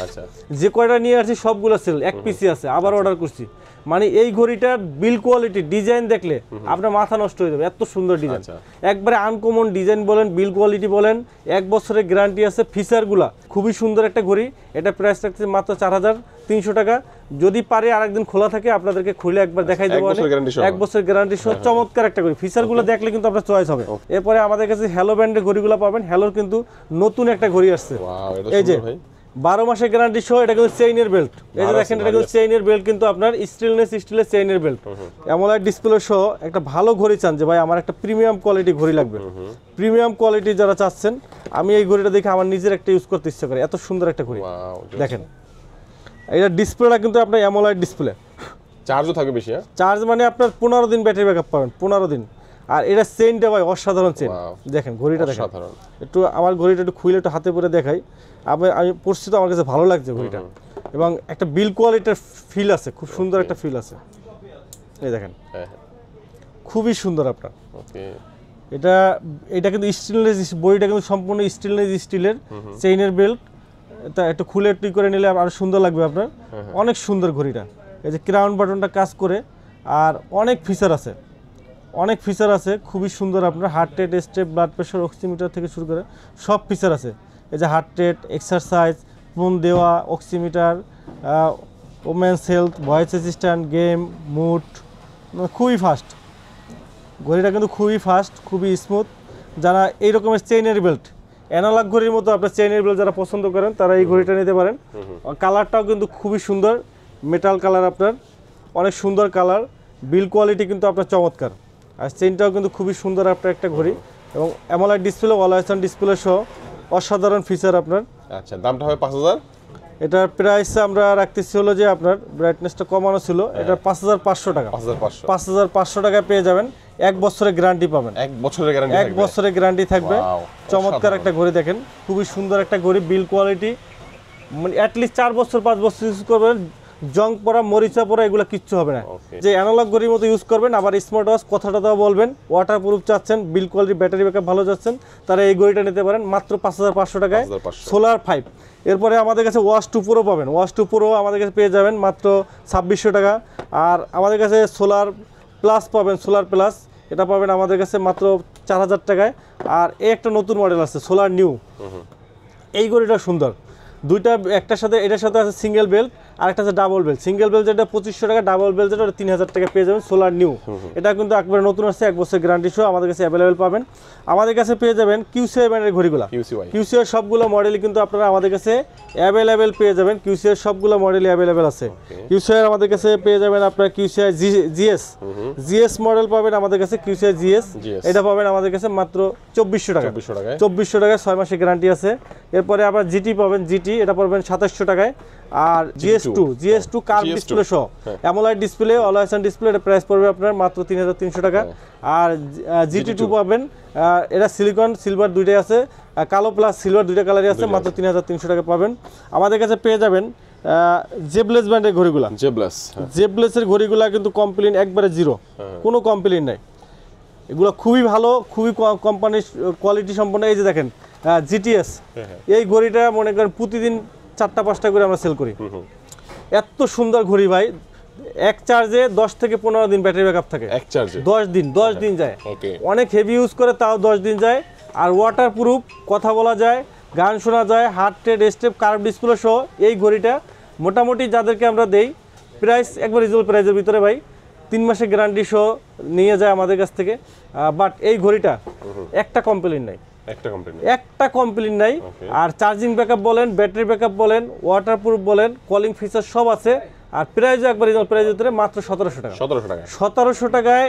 যে কয়টা নিয়ে আসছি সবগুলো সেল, এক পিসি আছে, আবার অর্ডার করছি। মানে এই ঘড়িটার বিল কোয়ালিটি ডিজাইন দেখলে আপনার মাথা নষ্ট হয়ে যাবে, এত সুন্দর ডিজাইন, একবারে আনকমন ডিজাইন বলেন, বিল কোয়ালিটি বলেন, 1 বছরের গ্যারান্টি আছে, ফিচারগুলা খুবই সুন্দর একটা ঘড়ি। এটা প্রাইস রাখছে মাত্র 4300 টাকা। যদি পারে আরেকদিন খোলা থাকে আপনাদেরকে খুলে একবার দেখাই দেবো। 1 বছর গ্যারান্টি সহ চমৎকার একটা ঘড়ি, ফিচারগুলো দেখলে কিন্তু আপনার চয়েস হবে। এরপরে আমাদের কাছে হ্যালো ব্র্যান্ডের ঘড়িগুলো পাবেন। হ্যালোর কিন্তু নতুন একটা ঘড়ি আসছে, এই যে 12 মাসের গ্যারান্টি সহ। এটা কিন্তু চেইনের বেল্ট, এই যে দেখেন এটা কিন্তু চেইনের বেল্ট, কিন্তু আপনার স্টেনলেস স্টিলের চেইনের বেল্ট, অ্যামোলেড ডিসপ্লে সহ একটা ভালো ঘড়ি চান যে ভাই আমার একটা প্রিমিয়াম কোয়ালিটি ঘড়ি লাগবে, প্রিমিয়াম কোয়ালিটি যারা চাচ্ছেন, আমি এই ঘড়িটা দেখে আমার নিজের একটা ইউজ করতে ইচ্ছা করে, এত সুন্দর একটা ঘড়ি। দেখেন এটা ডিসপ্লেটা কিন্তু আপনার অ্যামোলেড ডিসপ্লে, চার্জও থাকে বেশি, চার্জ মানে আপনার 15 দিন ব্যাটারি ব্যাকআপ পাবেন, 15 দিন। আর এটা চেইনটা ভাই অসাধারণ চেইন, দেখেন ঘড়িটা দেখেন, একটু আমার ঘড়িটা একটু খুলে একটু হাতে পরে দেখাই। আমি পড়ছি তো, আমার কাছে ভালো লাগছে ঘড়িটা, এবং একটা বিল কোয়ালিটির ফিল আছে, খুব সুন্দর একটা ফিল আছে, এই দেখেন খুবই সুন্দর আপনার। এটা কিন্তু স্টেনলেস, বডিটা কিন্তু সম্পূর্ণ স্টেনলেস স্টিলের চেইনের বেল্ট। এটা একটু খুলে একটু করে নিলে আরো সুন্দর লাগবে আপনার, অনেক সুন্দর ঘড়িটা। এই যে ক্রাউন বাটনটা কাজ করে, আর অনেক ফিচার আছে, অনেক ফিচার আছে, খুবই সুন্দর। আপনার heart rate, step, blood pressure, oximeter থেকে শুরু করে সব ফিচার আছে। এই যে হার্ট রেট, এক্সারসাইজ, ফোন দেওয়া, oximeter, women's health, voice assistant, game, mood, খুবই ফাস্ট ঘড়িটা, কিন্তু খুবই ফাস্ট, খুবই স্মুথ। যারা এই রকমের চেইনের বেল্ট, অ্যানালগ ঘড়ির মতো আপনার চেইনের বেল্ট যারা পছন্দ করেন তারা এই ঘড়িটা নিতে পারেন। কালারটাও কিন্তু খুবই সুন্দর, মেটাল কালার, আপনার অনেক সুন্দর কালার, বিল কোয়ালিটি কিন্তু আপনার চমৎকার। আর চেইনটাও কিন্তু খুবই সুন্দর আপনার একটা ঘড়ি, এবং AMOLED display, always on display সহ অসাধারণ ফিচার আপনার। আচ্ছা, দামটা হবে 5000। এটার প্রাইস আমরা রাখতেছি হলো যে আপনার ব্রাইটনেসটা কমানো ছিল, এটা 5500 টাকা। 5500 টাকায় পেয়ে যাবেন, 1 বছরের গ্যারান্টি পাবেন। 1 বছরের গ্যারান্টি, 1 বছরের গ্যারান্টি থাকবে। চমৎকার একটা ঘড়ি, দেখেন খুবই সুন্দর একটা ঘড়ি, বিল কোয়ালিটি, মানে অ্যাটলিস্ট 4 বছর 5 বছর ইউজ করবেন, জং পড়া, মরিচা পড়া এগুলো কিচ্ছু হবে না। যে অ্যানালগ ঘড়ির মতো ইউজ করবেন, আবার স্মার্ট ওয়াচ কথাটাও বলবেন, ওয়াটার প্রুফ চাচ্ছেন, বিল কোয়ালিটি, ব্যাটারি ব্যাকআপ ভালো চাচ্ছেন, তারা এই ঘড়িটা নিতে পারেন মাত্র 5500 টাকায়, সোলার 5। এরপরে আমাদের কাছে ওয়াচ 2 প্রো পাবেন, ওয়াচ 2 প্রো আমাদের কাছে পেয়ে যাবেন মাত্র 2600 টাকা। আর আমাদের কাছে সোলার প্লাস পাবেন, সোলার প্লাস এটা পাবেন আমাদের কাছে মাত্র 4000 টাকায়। আর এই একটা নতুন মডেল আছে সোলার নিউ, এই ঘড়িটা সুন্দর, দুইটা, একটার সাথে এটার সাথে আছে সিঙ্গেল বেল্ট, আর একটা আছে ডাবল বেল্ট। সিঙ্গেল বেল্ট যেটা 2500 টাকা, ডাবল বেল্ট যেটা 3000 টাকা পেয়ে যাবেন, সোলার নিউ। এটা কিন্তু একবারে নতুন আসছে, 1 বছর গ্যারান্টি সহ আমাদের কাছে অ্যাভেলেবেল পাবেন। আমাদের কাছে পেয়ে যাবেন কিউসিআই ব্র্যান্ডের ঘড়িগুলো, কিউসিআই সবগুলো মডেলই কিন্তু আপনারা আমাদের কাছে অ্যাভেলেবেল পেয়ে যাবেন, কিউসিআই সবগুলো মডেলই অ্যাভেলেবেল আছে। কিউসিআই আমাদের কাছে পেয়ে যাবেন আপনার কিউসিআই জিএস মডেল পাবেন আমাদের কাছে, কিউসিআই জিএস, এটা পাবেন আমাদের কাছে মাত্র 2400 টাকা। 2400 টাকায় 6 মাসের গ্যারান্টি আছে। এরপরে আবার জিটি পাবেন, জিটি এটা পাবেন 2700 টাকায়। আর GS2 কার্ভ ডিসপ্লে সহ AMOLED display, always on display, এটা প্রাইস পড়বে আপনার মাত্র 3300 টাকা। আর GT2 পাবেন, এটা সিলিকন সিলভার দুইটাই আছে, কালো প্লাস সিলভার দুইটা কালারই আছে, মাত্র 3300 টাকা পাবেন। আমাদের কাছে পেয়ে যাবেন জেবলেস ব্র্যান্ডের ঘড়িগুলা, জেবলেসের ঘড়িগুলা কিন্তু কমপ্লেইন একবারে জিরো, কোনো কমপ্লেইন নাই, এগুলো খুবই ভালো, খুবই কোম্পানির কোয়ালিটি সম্পন্ন। এই যে দেখেন GTS, এই ঘড়িটা মনে করেন প্রতিদিন 4টা-5টা করে আমরা সেল করি, এত সুন্দর ঘড়ি ভাই। এক চার্জে 10 থেকে 15 দিন ব্যাটারি ব্যাকআপ থাকে, এক চার্জে 10 দিন যায়, অনেক হেভি ইউজ করে তাও 10 দিন যায়। আর ওয়াটার প্রুফ, কথা বলা যায়, গান শোনা যায়, heart rate, step, curve display সহ এই ঘড়িটা মোটামুটি যাদেরকে আমরা দেই প্রাইস একবার রিজনেবল প্রাইসের ভিতরে ভাই, 3 মাসের গ্যারান্টি সহ নিয়ে যায় আমাদের কাছ থেকে। বাট এই ঘড়িটা একটা কমপ্লেইন নাই, একটা কমপ্লেইন নাই। আর চার্জিং ব্যাকআপ বলেন, ব্যাটারি ব্যাকআপ বলেন, ওয়াটারপ্রুফ বলেন, কলিং ফিচার সব আছে। আর প্রাইস একবার রিজনেবল প্রাইসের ভিতরে মাত্র 1700 টাকা। 1700 টাকায়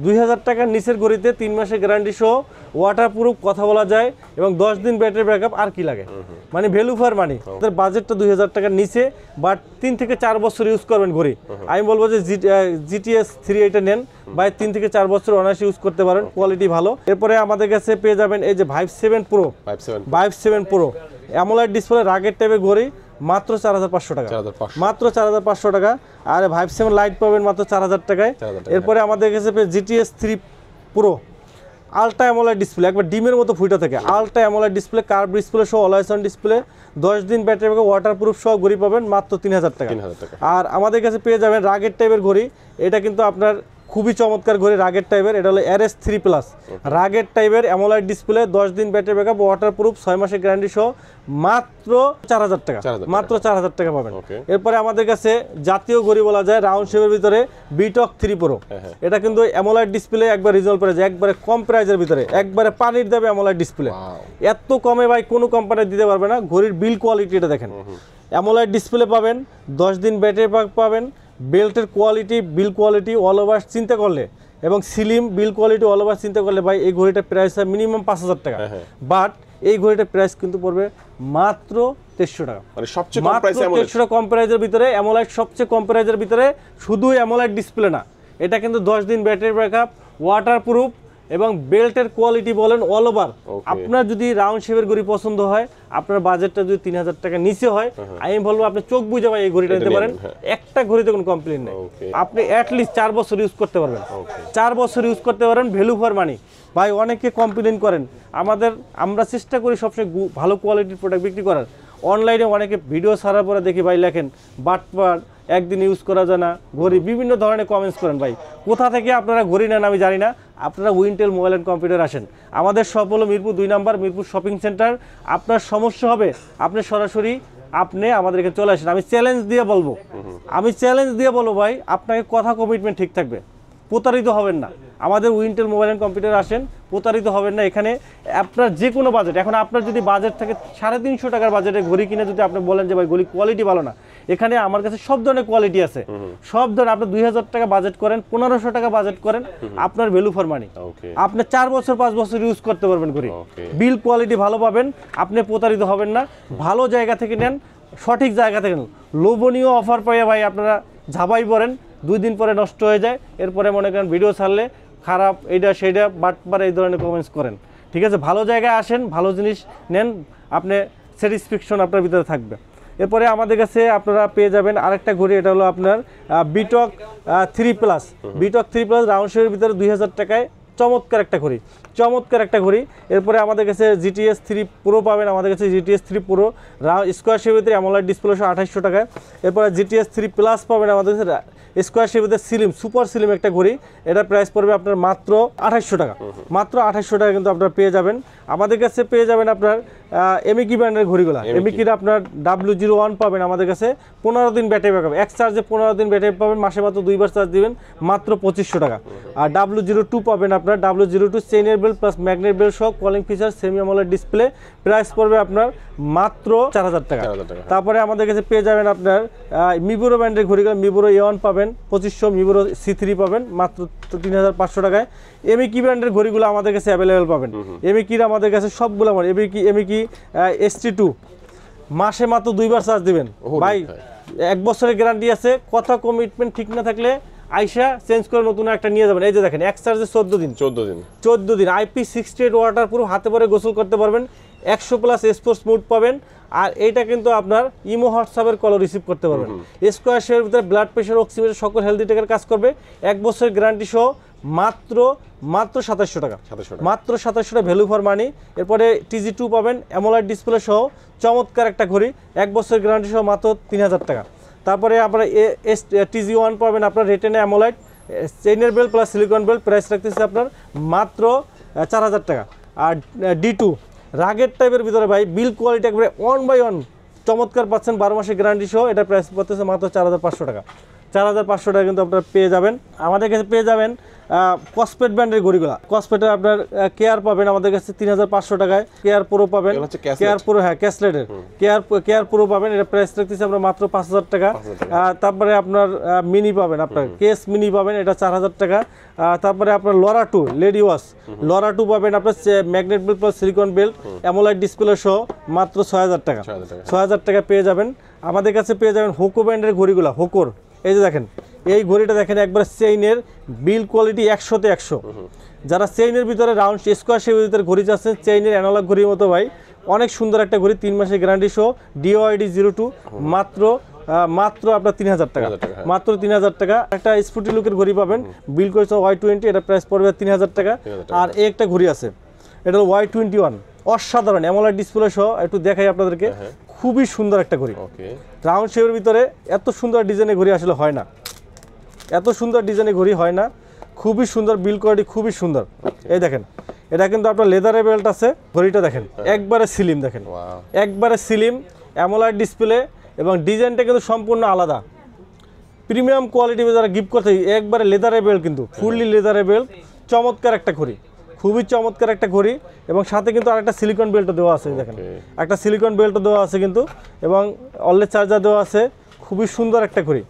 2000 টাকার নিচের ঘড়িতে 3 মাসের গ্যারান্টি সহ ওয়াটারপ্রুফ, কথা বলা যায় এবং 10 দিন ব্যাটারি ব্যাকআপ, আর কি লাগে, মানে ভ্যালু ফর মানি। তাদের বাজেটটা 2000 টাকার নিচে, বাট 3 থেকে 4 বছর ইউজ করবেন ঘড়ি। আমি বলবো যে GTS 3 এটা নেন ভাই, 3 থেকে 4 বছর অনায়াসে ইউজ করতে পারেন, কোয়ালিটি ভালো। এরপরে আমাদের কাছে পেয়ে যাবেন এই যে Vive 7 Pro অ্যামোলেড ডিসপ্লে রাগের টাইপের ঘড়ি, মাত্র 4500 টাকা, মাত্র 4500 টাকা। আর Vive 7 লাইট পাবেন মাত্র 4000 টাকায়। এরপরে আমাদের কাছে GTS 3 Pro ultra AMOLED display, একবার ডিমের মতো ফুটা থাকে, ultra AMOLED display, curve display সহ অলওয়েজ অন ডিসপ্লে, 10 দিন ব্যাটারি ব্যাকআপ, ওয়াটারপ্রুফ সহ ঘড়ি পাবেন মাত্র 3000 টাকা। আর আমাদের কাছে পেয়ে যাবেন রাগের টাইপের ঘড়ি, এটা কিন্তু আপনার খুবই চমৎকার ঘড়ি, রাগের টাইপের, এটা হলো RS3+, রাগের টাইপের অ্যামোলেড ডিসপ্লে, 10 দিন ব্যাটারি ব্যাকআপ, ওয়াটারপ্রুফ, 6 মাসের গ্যারান্টি সহ মাত্র 4000 টাকা, মাত্র 4000 টাকা পাবেন। এরপরে আমাদের কাছে জাতীয় ঘড়ি বলা যায় রাউন্ড শেপের ভিতরে BTOC 3 Pro, এটা কিন্তু অ্যামোলেড ডিসপ্লে, একবার রিজনাল প্রাইস, একবারে কম প্রাইসের ভিতরে, একবারে পানির দামে অ্যামোলেড ডিসপ্লে, এত কমে ভাই কোনো কোম্পানি দিতে পারবে না। ঘড়ির বিল কোয়ালিটি এটা দেখেন, অ্যামোলেড ডিসপ্লে পাবেন, 10 দিন ব্যাটারি ব্যাকআপ পাবেন, বেল্টের কোয়ালিটি, বিল কোয়ালিটি অল ওভার চিন্তা করলে, এবং সিলিম বিল কোয়ালিটি অল ওভার চিন্তা করলে ভাই এই ঘড়িটার প্রাইস হয় মিনিমাম 5000 টাকা, বাট এই ঘড়িটার প্রাইস কিন্তু পড়বে মাত্র 2300 টাকা, মানে সবচেয়ে কম প্রাইসে, 2300 কম প্রাইসের ভিতরে অ্যামোলেড, সবচেয়ে কম প্রাইসের ভিতরে। শুধু অ্যামোলেড ডিসপ্লে না, এটা কিন্তু 10 দিন ব্যাটারি ব্যাকআপ, ওয়াটারপ্রুফ এবং বেল্টের কোয়ালিটি বলেন অল ওভার। আপনার যদি রাউন্ড শেপের ঘড়ি পছন্দ হয়, আপনার বাজেটটা যদি 3000 টাকা নিচে হয়, আমি বলবো আপনি চোখ বুঝে ভাই এই ঘড়িটা নিতে পারেন, একটা ঘড়িতে কোনো কমপ্লেইন নেই, আপনি অ্যাটলিস্ট 4 বছর ইউজ করতে পারবেন, 4 বছর ইউজ করতে পারেন, ভ্যালু ফর মানি। ভাই অনেকে কমপ্লেইন করেন, আমরা চেষ্টা করি সবসময় ভালো কোয়ালিটির প্রোডাক্ট বিক্রি করার। অনলাইনে অনেকে ভিডিও ছাড়ার পরে দেখি ভাই লেখেন বাটপার, একদিন ইউজ করা যায় না ঘড়ি, বিভিন্ন ধরনের কমেন্টস করেন। ভাই কোথা থেকে আপনারা ঘড়ি নেন আমি জানি না, আপনারা উইন্টেল মোবাইল অ্যান্ড কম্পিউটার আসেন, আমাদের শপ হলো মিরপুর 2 নম্বর, মিরপুর শপিং সেন্টার। আপনার সমস্যা হবে, আপনি সরাসরি আমাদের এখানে চলে আসেন। আমি চ্যালেঞ্জ দিয়ে বলবো ভাই, আপনাকে কথা কমিটমেন্ট ঠিক থাকবে, প্রতারিত হবেন না। আমাদের উইন্টেল মোবাইল অ্যান্ড কম্পিউটার আসেন, প্রতারিত হবেন না। এখানে আপনার যে কোনো বাজেট, এখন আপনার যদি বাজেট থাকে 350 টাকার বাজেটে ঘড়ি কিনে যদি আপনি বলেন যে ভাই ঘড়ি কোয়ালিটি ভালো না, এখানে আমার কাছে সব ধরনের কোয়ালিটি আছে, সব ধরনের। আপনি 2000 টাকা বাজেট করেন, 1500 টাকা বাজেট করেন, আপনার ভ্যালু ফর মানি, আপনি 4 বছর 5 বছর ইউজ করতে পারবেন ঘড়ি, বিল কোয়ালিটি ভালো পাবেন, আপনি প্রতারিত হবেন না। ভালো জায়গা থেকে নেন, সঠিক জায়গা থেকে নেন, লোভনীয় অফার পাইয়া ভাই আপনারা ঝাপাই পড়েন, 2 দিন পরে নষ্ট হয়ে যায়, এরপরে মনে করেন ভিডিও ছাড়লে খারাপ, এইটা সেইটা বাটবার এই ধরনের কমেন্টস করেন। ঠিক আছে, ভালো জায়গায় আসেন, ভালো জিনিস নেন, আপনি স্যাটিসফ্যাকশন আপনার ভিতরে থাকবে। এরপরে আমাদের কাছে আপনারা পেয়ে যাবেন আরেকটা ঘড়ি, এটা হলো আপনার BTOC 3+, BTOC 3+ রাউন্ড শেপের ভিতরে 2000 টাকায় চমৎকার একটা ঘড়ি, চমৎকার একটা ঘড়ি। এরপরে আমাদের কাছে GTS 3 Pro পাবেন, আমাদের কাছে GTS 3 Pro স্কোয়ার শেপের ভিতরে অ্যামোলেড ডিসপ্লে 2800 টাকায়। এরপরে GTS 3+ পাবেন আমাদের কাছে স্কোয়ার শেপের ভিতরে সিলিম, সুপার সিলিম একটা ঘড়ি, এটার প্রাইস পড়বে আপনার মাত্র 2800 টাকা, মাত্র 2800 টাকা কিন্তু আপনারা পেয়ে যাবেন। আমাদের কাছে পেয়ে যাবেন আপনার এমিকি ব্র্যান্ডের ঘড়িগুলো, এমিকির আপনার W01 পাবেন আমাদের কাছে, 15 দিন ব্যাটারি ব্যাকআপ, এক চার্জে 15 দিন ব্যাটারি পাবেন, মাসে মাত্র 2 বার চার্জ দিবেন, মাত্র 2500 টাকা। আর W02 পাবেন আপনার, W02 চেইনের বেল্ট প্লাস ম্যাগনেট বেল্ট সহ calling feature, semi AMOLED display, price পড়বে আপনার মাত্র 4000 টাকা। তারপরে আমাদের কাছে পেয়ে যাবেন আপনার মিবোরো ব্র্যান্ডের ঘড়িগুলো, মিবোরো A1 পাবেন 2500, মিবোরো C3 পাবেন মাত্র 3500 টাকায়। এমিকি ব্র্যান্ডের ঘড়িগুলো আমাদের কাছে অ্যাভেলেবেল পাবেন, এমিকির আমাদের কাছে সবগুলো, আমার এমিকি ST2 মাসে মাত্র 2 বার চার্জ দিবেন ভাই, 1 বছরের গ্যারান্টি আছে। কথা কমিটমেন্ট ঠিক না থাকলে আইসা চেঞ্জ করে নতুন একটা নিয়ে যাবেন। এই যে দেখেন, এক চার্জে 14 দিন IP68 ওয়াটারপ্রুফ, হাতে পরে গোসল করতে পারবেন, 100+ স্পোর্টস মুড পাবেন। আর এইটা কিন্তু আপনার ইমো হোয়াটসঅ্যাপের কল রিসিভ করতে পারবেন। স্কোয়ার শেপের ভিতরে ব্লাড প্রেশার, অক্সিজেন সকল হেলদি টেকের কাজ করবে, 1 বছরের গ্যারান্টি সহ মাত্র 2700 টাকা, মাত্র 2700 টাকা ভ্যালু ফর মানি। এরপরে TG2 পাবেন অ্যামোলেড ডিসপ্লে সহ চমৎকার একটা ঘড়ি, 1 বছরের গ্যারান্টি সহ মাত্র 3000 টাকা। তারপরে আপনার TG1 পাবেন আপনার রেটেনে অ্যামোলেড, চেইনের belt plus silicone belt, price রাখতেছে আপনার মাত্র 4000 টাকা। আর D2 রাগের টাইপের ভিতরে ভাই, বিল কোয়ালিটি একবারে 1/1 চমৎকার পাচ্ছেন, 12 মাসের গ্যারান্টি সহ, এটা প্রাইস পড়তেছে মাত্র 4500 টাকা। 4500 টাকা কিন্তু আপনারা পেয়ে যাবেন। আমাদের কাছে পেয়ে যাবেন কসপেট ব্র্যান্ডের ঘড়িগুলো। কসপেটের আপনার কেয়ার পাবেন আমাদের কাছে 3500 টাকায়, কেয়ার প্রো পাবেন, কেয়ার প্রো হ্যাঁ ক্যাসলেটের কেয়ার প্রো পাবেন, এটা প্রাইস রাখতেছি আমরা মাত্র 5000 টাকা। তারপরে আপনার মিনি পাবেন, আপনার কেস মিনি পাবেন, এটা 4000 টাকা। তারপরে আপনার লরা 2 লেডি ওয়াচ, লরা 2 পাবেন আপনার magnet belt plus silicone belt AMOLED display সহ মাত্র 6000 টাকা। 6000 টাকা পেয়ে যাবেন। আমাদের কাছে পেয়ে যাবেন হোকো ব্র্যান্ডের ঘড়িগুলো। হোকোর এই যে দেখেন, এই ঘড়িটা দেখেন একবার চেইনের বিল কোয়ালিটি 100তে 100। যারা চেইনের ভিতরে রাউন্ড স্কোয়ার শেপের ভিতরে ঘড়ি চাচ্ছেন, চেইনের অ্যানালগ ঘড়ির মতো ভাই, অনেক সুন্দর একটা ঘড়ি, 3 মাসের গ্যারান্টি সহ, DOID 02, মাত্র আপনার 3000 টাকা, মাত্র 3000 টাকা। একটা স্পুটি লুকের ঘড়ি পাবেন, বিল করেছে Y20, এটা প্রাইস পড়বে 3000 টাকা। আর এই একটা ঘড়ি আছে, এটা হলো Y21, অসাধারণ অ্যামোলাইড ডিসপ্লে সহ, একটু দেখাই আপনাদেরকে, খুবই সুন্দর একটা ঘড়ি। রাউন্ড শেপের ভিতরে এত সুন্দর ডিজাইনের ঘড়ি আসলে হয় না, এত সুন্দর ডিজাইনের ঘড়ি হয় না, খুবই সুন্দর, বিল কোয়ালিটি খুবই সুন্দর। এই দেখেন, এটা কিন্তু আপনার লেদারের বেল্ট আছে, ঘড়িটা দেখেন একবারে স্লিম, দেখেন একবারে স্লিম, অ্যামোলাইড ডিসপ্লে এবং ডিজাইনটা কিন্তু সম্পূর্ণ আলাদা, প্রিমিয়াম কোয়ালিটি। যারা গিফট করতে একবারে লেদারের বেল্ট, কিন্তু ফুললি লেদারের বেল্ট, চমৎকার একটা ঘড়ি, খুবই চমৎকার একটা ঘড়ি। এবং সাথে কিন্তু আরেকটা সিলিকন বেল্টও দেওয়া আছে, দেখেন একটা সিলিকন বেল্টও দেওয়া আছে কিন্তু, এবং অলরেডি চার্জার দেওয়া আছে। খুবই সুন্দর একটা ঘড়ি,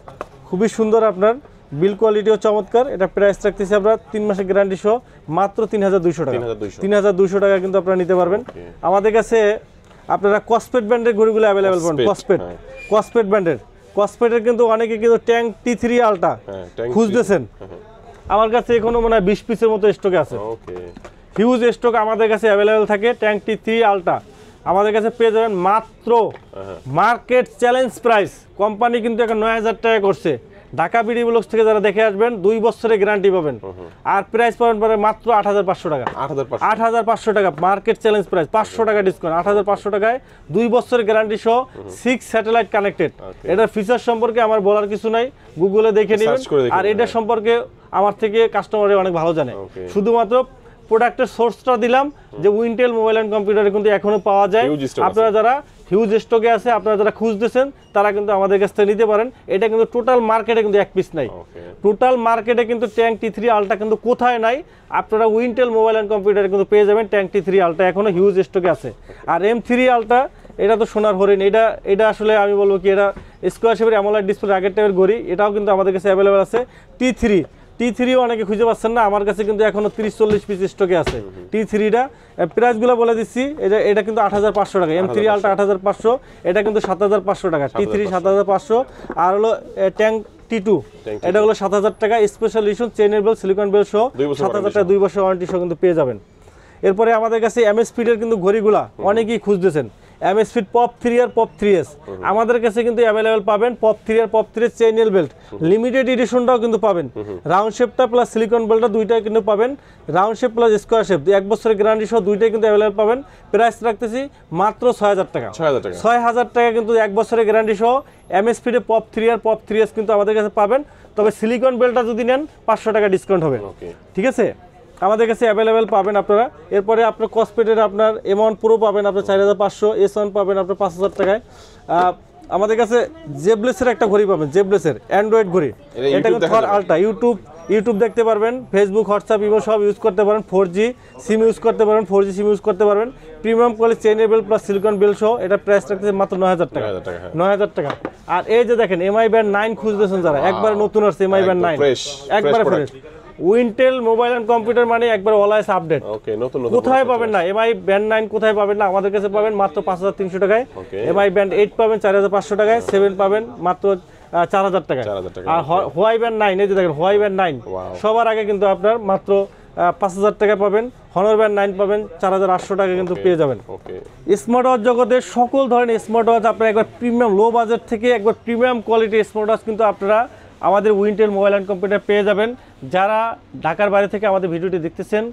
খুবই সুন্দর, আপনার বিল কোয়ালিটিও চমৎকার। এটা প্রাইস রাখতেছি আমরা 3 মাসের গ্যারান্টি সহ মাত্র 3200 টাকা। 3200 টাকা কিন্তু আপনারা নিতে পারবেন। আমাদের কাছে আপনারা কসপেট ব্র্যান্ডের ঘড়িগুলো অ্যাভেলেবেল পাবেন। কসপেট ব্র্যান্ডের, কসপেটের কিন্তু অনেকে কিন্তু ট্যাঙ্ক T3 আলটা খুঁজতেছেন, আমার কাছে এখনো মনে হয় 20 পিসের মতো স্টকে আছে, হিউজ স্টক আমাদের কাছে অ্যাভেলেবেল থাকে। ট্যাঙ্ক T3 আলটা আমাদের কাছে পেয়ে যাবেন মাত্র মার্কেট চ্যালেঞ্জ প্রাইস। কোম্পানি কিন্তু এখন 9000 টাকা করছে। ঢাকা বিডি ব্লগস থেকে যারা দেখে আসবেন 2 বছরের গ্যারান্টি পাবেন, আর প্রাইস পাবেন মাত্র 8500 টাকা। 8500 টাকা মার্কেট চ্যালেঞ্জ প্রাইস, 500 টাকা ডিসকাউন্ট, 8500 টাকায় 2 বছরের গ্যারান্টি সহ 6 স্যাটেলাইট কানেক্টেড। এটার ফিচার সম্পর্কে আমার বলার কিছু নাই, গুগলে দেখে নেবেন। আর এটা সম্পর্কে আমার থেকে কাস্টমারে অনেক ভালো জানে। শুধুমাত্র প্রোডাক্টের সোর্সটা দিলাম যে উইন্টেল মোবাইল অ্যান্ড কম্পিউটারে কিন্তু এখনো পাওয়া যায়। আপনারা যারা হিউজ স্টকে আছে, আপনারা যারা খুঁজতেছেন, তারা কিন্তু আমাদের কাছ থেকে নিতে পারেন। এটা কিন্তু টোটাল মার্কেটে কিন্তু এক পিস নাই, টোটাল মার্কেটে কিন্তু ট্যাঙ্ক T3 আলটা কিন্তু কোথায় নাই। আপনারা উইন্টেল মোবাইল অ্যান্ড কম্পিউটারে কিন্তু পেয়ে যাবেন ট্যাঙ্ক T3 আলটা, এখনো হিউজ স্টকে আছে। আর M3 আলটা, এটা তো সোনার হরিণ, এটা আসলে আমি বলবো কি, এটা স্কোয়ার শেপের অ্যামোলাইড ডিসপ্লে আগের টাইপের ঘড়ি, এটাও কিন্তু আমাদের কাছে অ্যাভেলেবেল আছে। T3 অনেকে খুঁজে পাচ্ছেন না, আমার কাছে কিন্তু এখনো 30-40 পিস স্টকে আছে। T3টা প্রাইসগুলো বলে দিচ্ছি, এটা কিন্তু 8500 টাকা, M3 আলটা 8500, এটা কিন্তু 7500 টাকা, T3 7500। আর হলো ট্যাঙ্ক T2, এটা হলো 7000 টাকা, স্পেশাল ইস্যু চেইনের বেল সিলিকন বেল সহ 7000 টাকা, 2 বছর ওয়ারেন্টি সহ কিন্তু পেয়ে যাবেন। এরপরে আমাদের কাছে MS ফিটের কিন্তু ঘড়িগুলা অনেকেই খুঁজতেছেন, MS ফিট পপ 3 আর পপ 3S আমাদের কাছে কিন্তু অ্যাভেলেবেল পাবেন। পপ 3 আর পপ 3S চেইনেল বেল্ট লিমিটেড এডিশনটাও কিন্তু পাবেন, রাউন্ড শেপটা প্লাস সিলিকন বেল্টটা দুইটাই কিন্তু পাবেন, round shape plus square shape 1 বছরের গ্যারান্টি সহ দুইটাই কিন্তু অ্যাভেলেবেল পাবেন। প্রাইস রাখতেছি মাত্র 6000 টাকা। 6000 টাকা কিন্তু 1 বছরের গ্যারান্টি সহ MS ফিটে পপ 3 আর পপ 3S কিন্তু আমাদের কাছে পাবেন। তবে সিলিকন বেল্টটা যদি নেন 500 টাকা ডিসকাউন্ট হবে, ঠিক আছে, আমাদের কাছে অ্যাভেলেবেল পাবেন আপনারা। এরপরে আপনার কসপেটের আপনার M1 প্রো পাবেন আপনার 4500, S1 পাবেন আপনার 5000 টাকায়। আমাদের কাছে জেবলেসের একটা ঘড়ি পাবেন, জেবলেসের অ্যান্ড্রয়েড ঘড়ি, এটা কিন্তু থর আলটা, ইউটিউব দেখতে পারবেন, ফেসবুক, হোয়াটসঅ্যাপ, ইমো সব ইউজ করতে পারেন, 4G সিম ইউজ করতে পারবেন, 4G সিম ইউজ করতে পারবেন। প্রিমিয়াম কোয়ালিটি চেইনের বেল প্লাস সিলিকন বেল সহ, এটা প্রাইস রাখতেছে মাত্র 9000 টাকা, 9000 টাকা। আর এই যে দেখেন MI ব্যান্ড 9 খুঁজতেছেন যারা, একবার নতুন আসছে MI ব্যান্ড 9, একবার fresh. Wintel mobile and computer মানে একবার অলওয়েজ আপডেট। কোথায় পাবেন না MI ব্যান্ড 9, কোথায় পাবেন না, আমাদের কাছে পাবেন মাত্র 5300 টাকায়। MI ব্যান্ড 8 পাবেন 4500 টাকায়, 7 পাবেন মাত্র 4000 টাকায়। আর হোয়াই ব্যান্ড 9, এই যে দেখেন হোয়াই ব্যান্ড 9 সবার আগে কিন্তু আপনার মাত্র 5000 টাকা পাবেন। হনর ব্যান্ড 9 পাবেন 4800 টাকা কিন্তু পেয়ে যাবেন। স্মার্ট ওয়াচ জগতের সকল ধরনের স্মার্ট ওয়াচ আপনারা একবার প্রিমিয়াম লো বাজেট থেকে একবার প্রিমিয়াম কোয়ালিটির স্মার্ট ওয়াচ কিন্তু আপনারা আমাদের উইন্টেল মোবাইল অ্যান্ড কম্পিউটার পেয়ে যাবেন। যারা ঢাকার বাইরে থেকে আমাদের ভিডিওটি দেখতেছেন,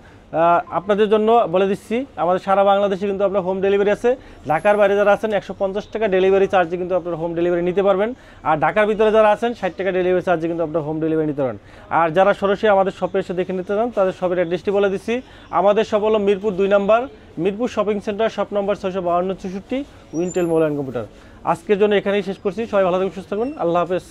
আপনাদের জন্য বলে দিচ্ছি, আমাদের সারা বাংলাদেশে কিন্তু আপনার হোম ডেলিভারি আছে। ঢাকার বাইরে যারা আছেন 150 টাকা ডেলিভারি চার্জে কিন্তু আপনারা হোম ডেলিভারি নিতে পারবেন। আর ঢাকার ভিতরে যারা আছেন 60 টাকা ডেলিভারি চার্জে কিন্তু আপনারা হোম ডেলিভারি নিতে পারেন। আর যারা সরাসরি আমাদের শপে এসে দেখে নিতে চান, তাদের শপের অ্যাড্রেসটি বলে দিচ্ছি। আমাদের শপ হলো মিরপুর 2 নম্বর, Mirpur shopping centre, shop number 652-64, Wintel mobile and computer. আজকের জন্য এখানেই শেষ করছি। সবাই ভালো থাকবেন, সুস্থ থাকবেন, আল্লাহ হাফেজ।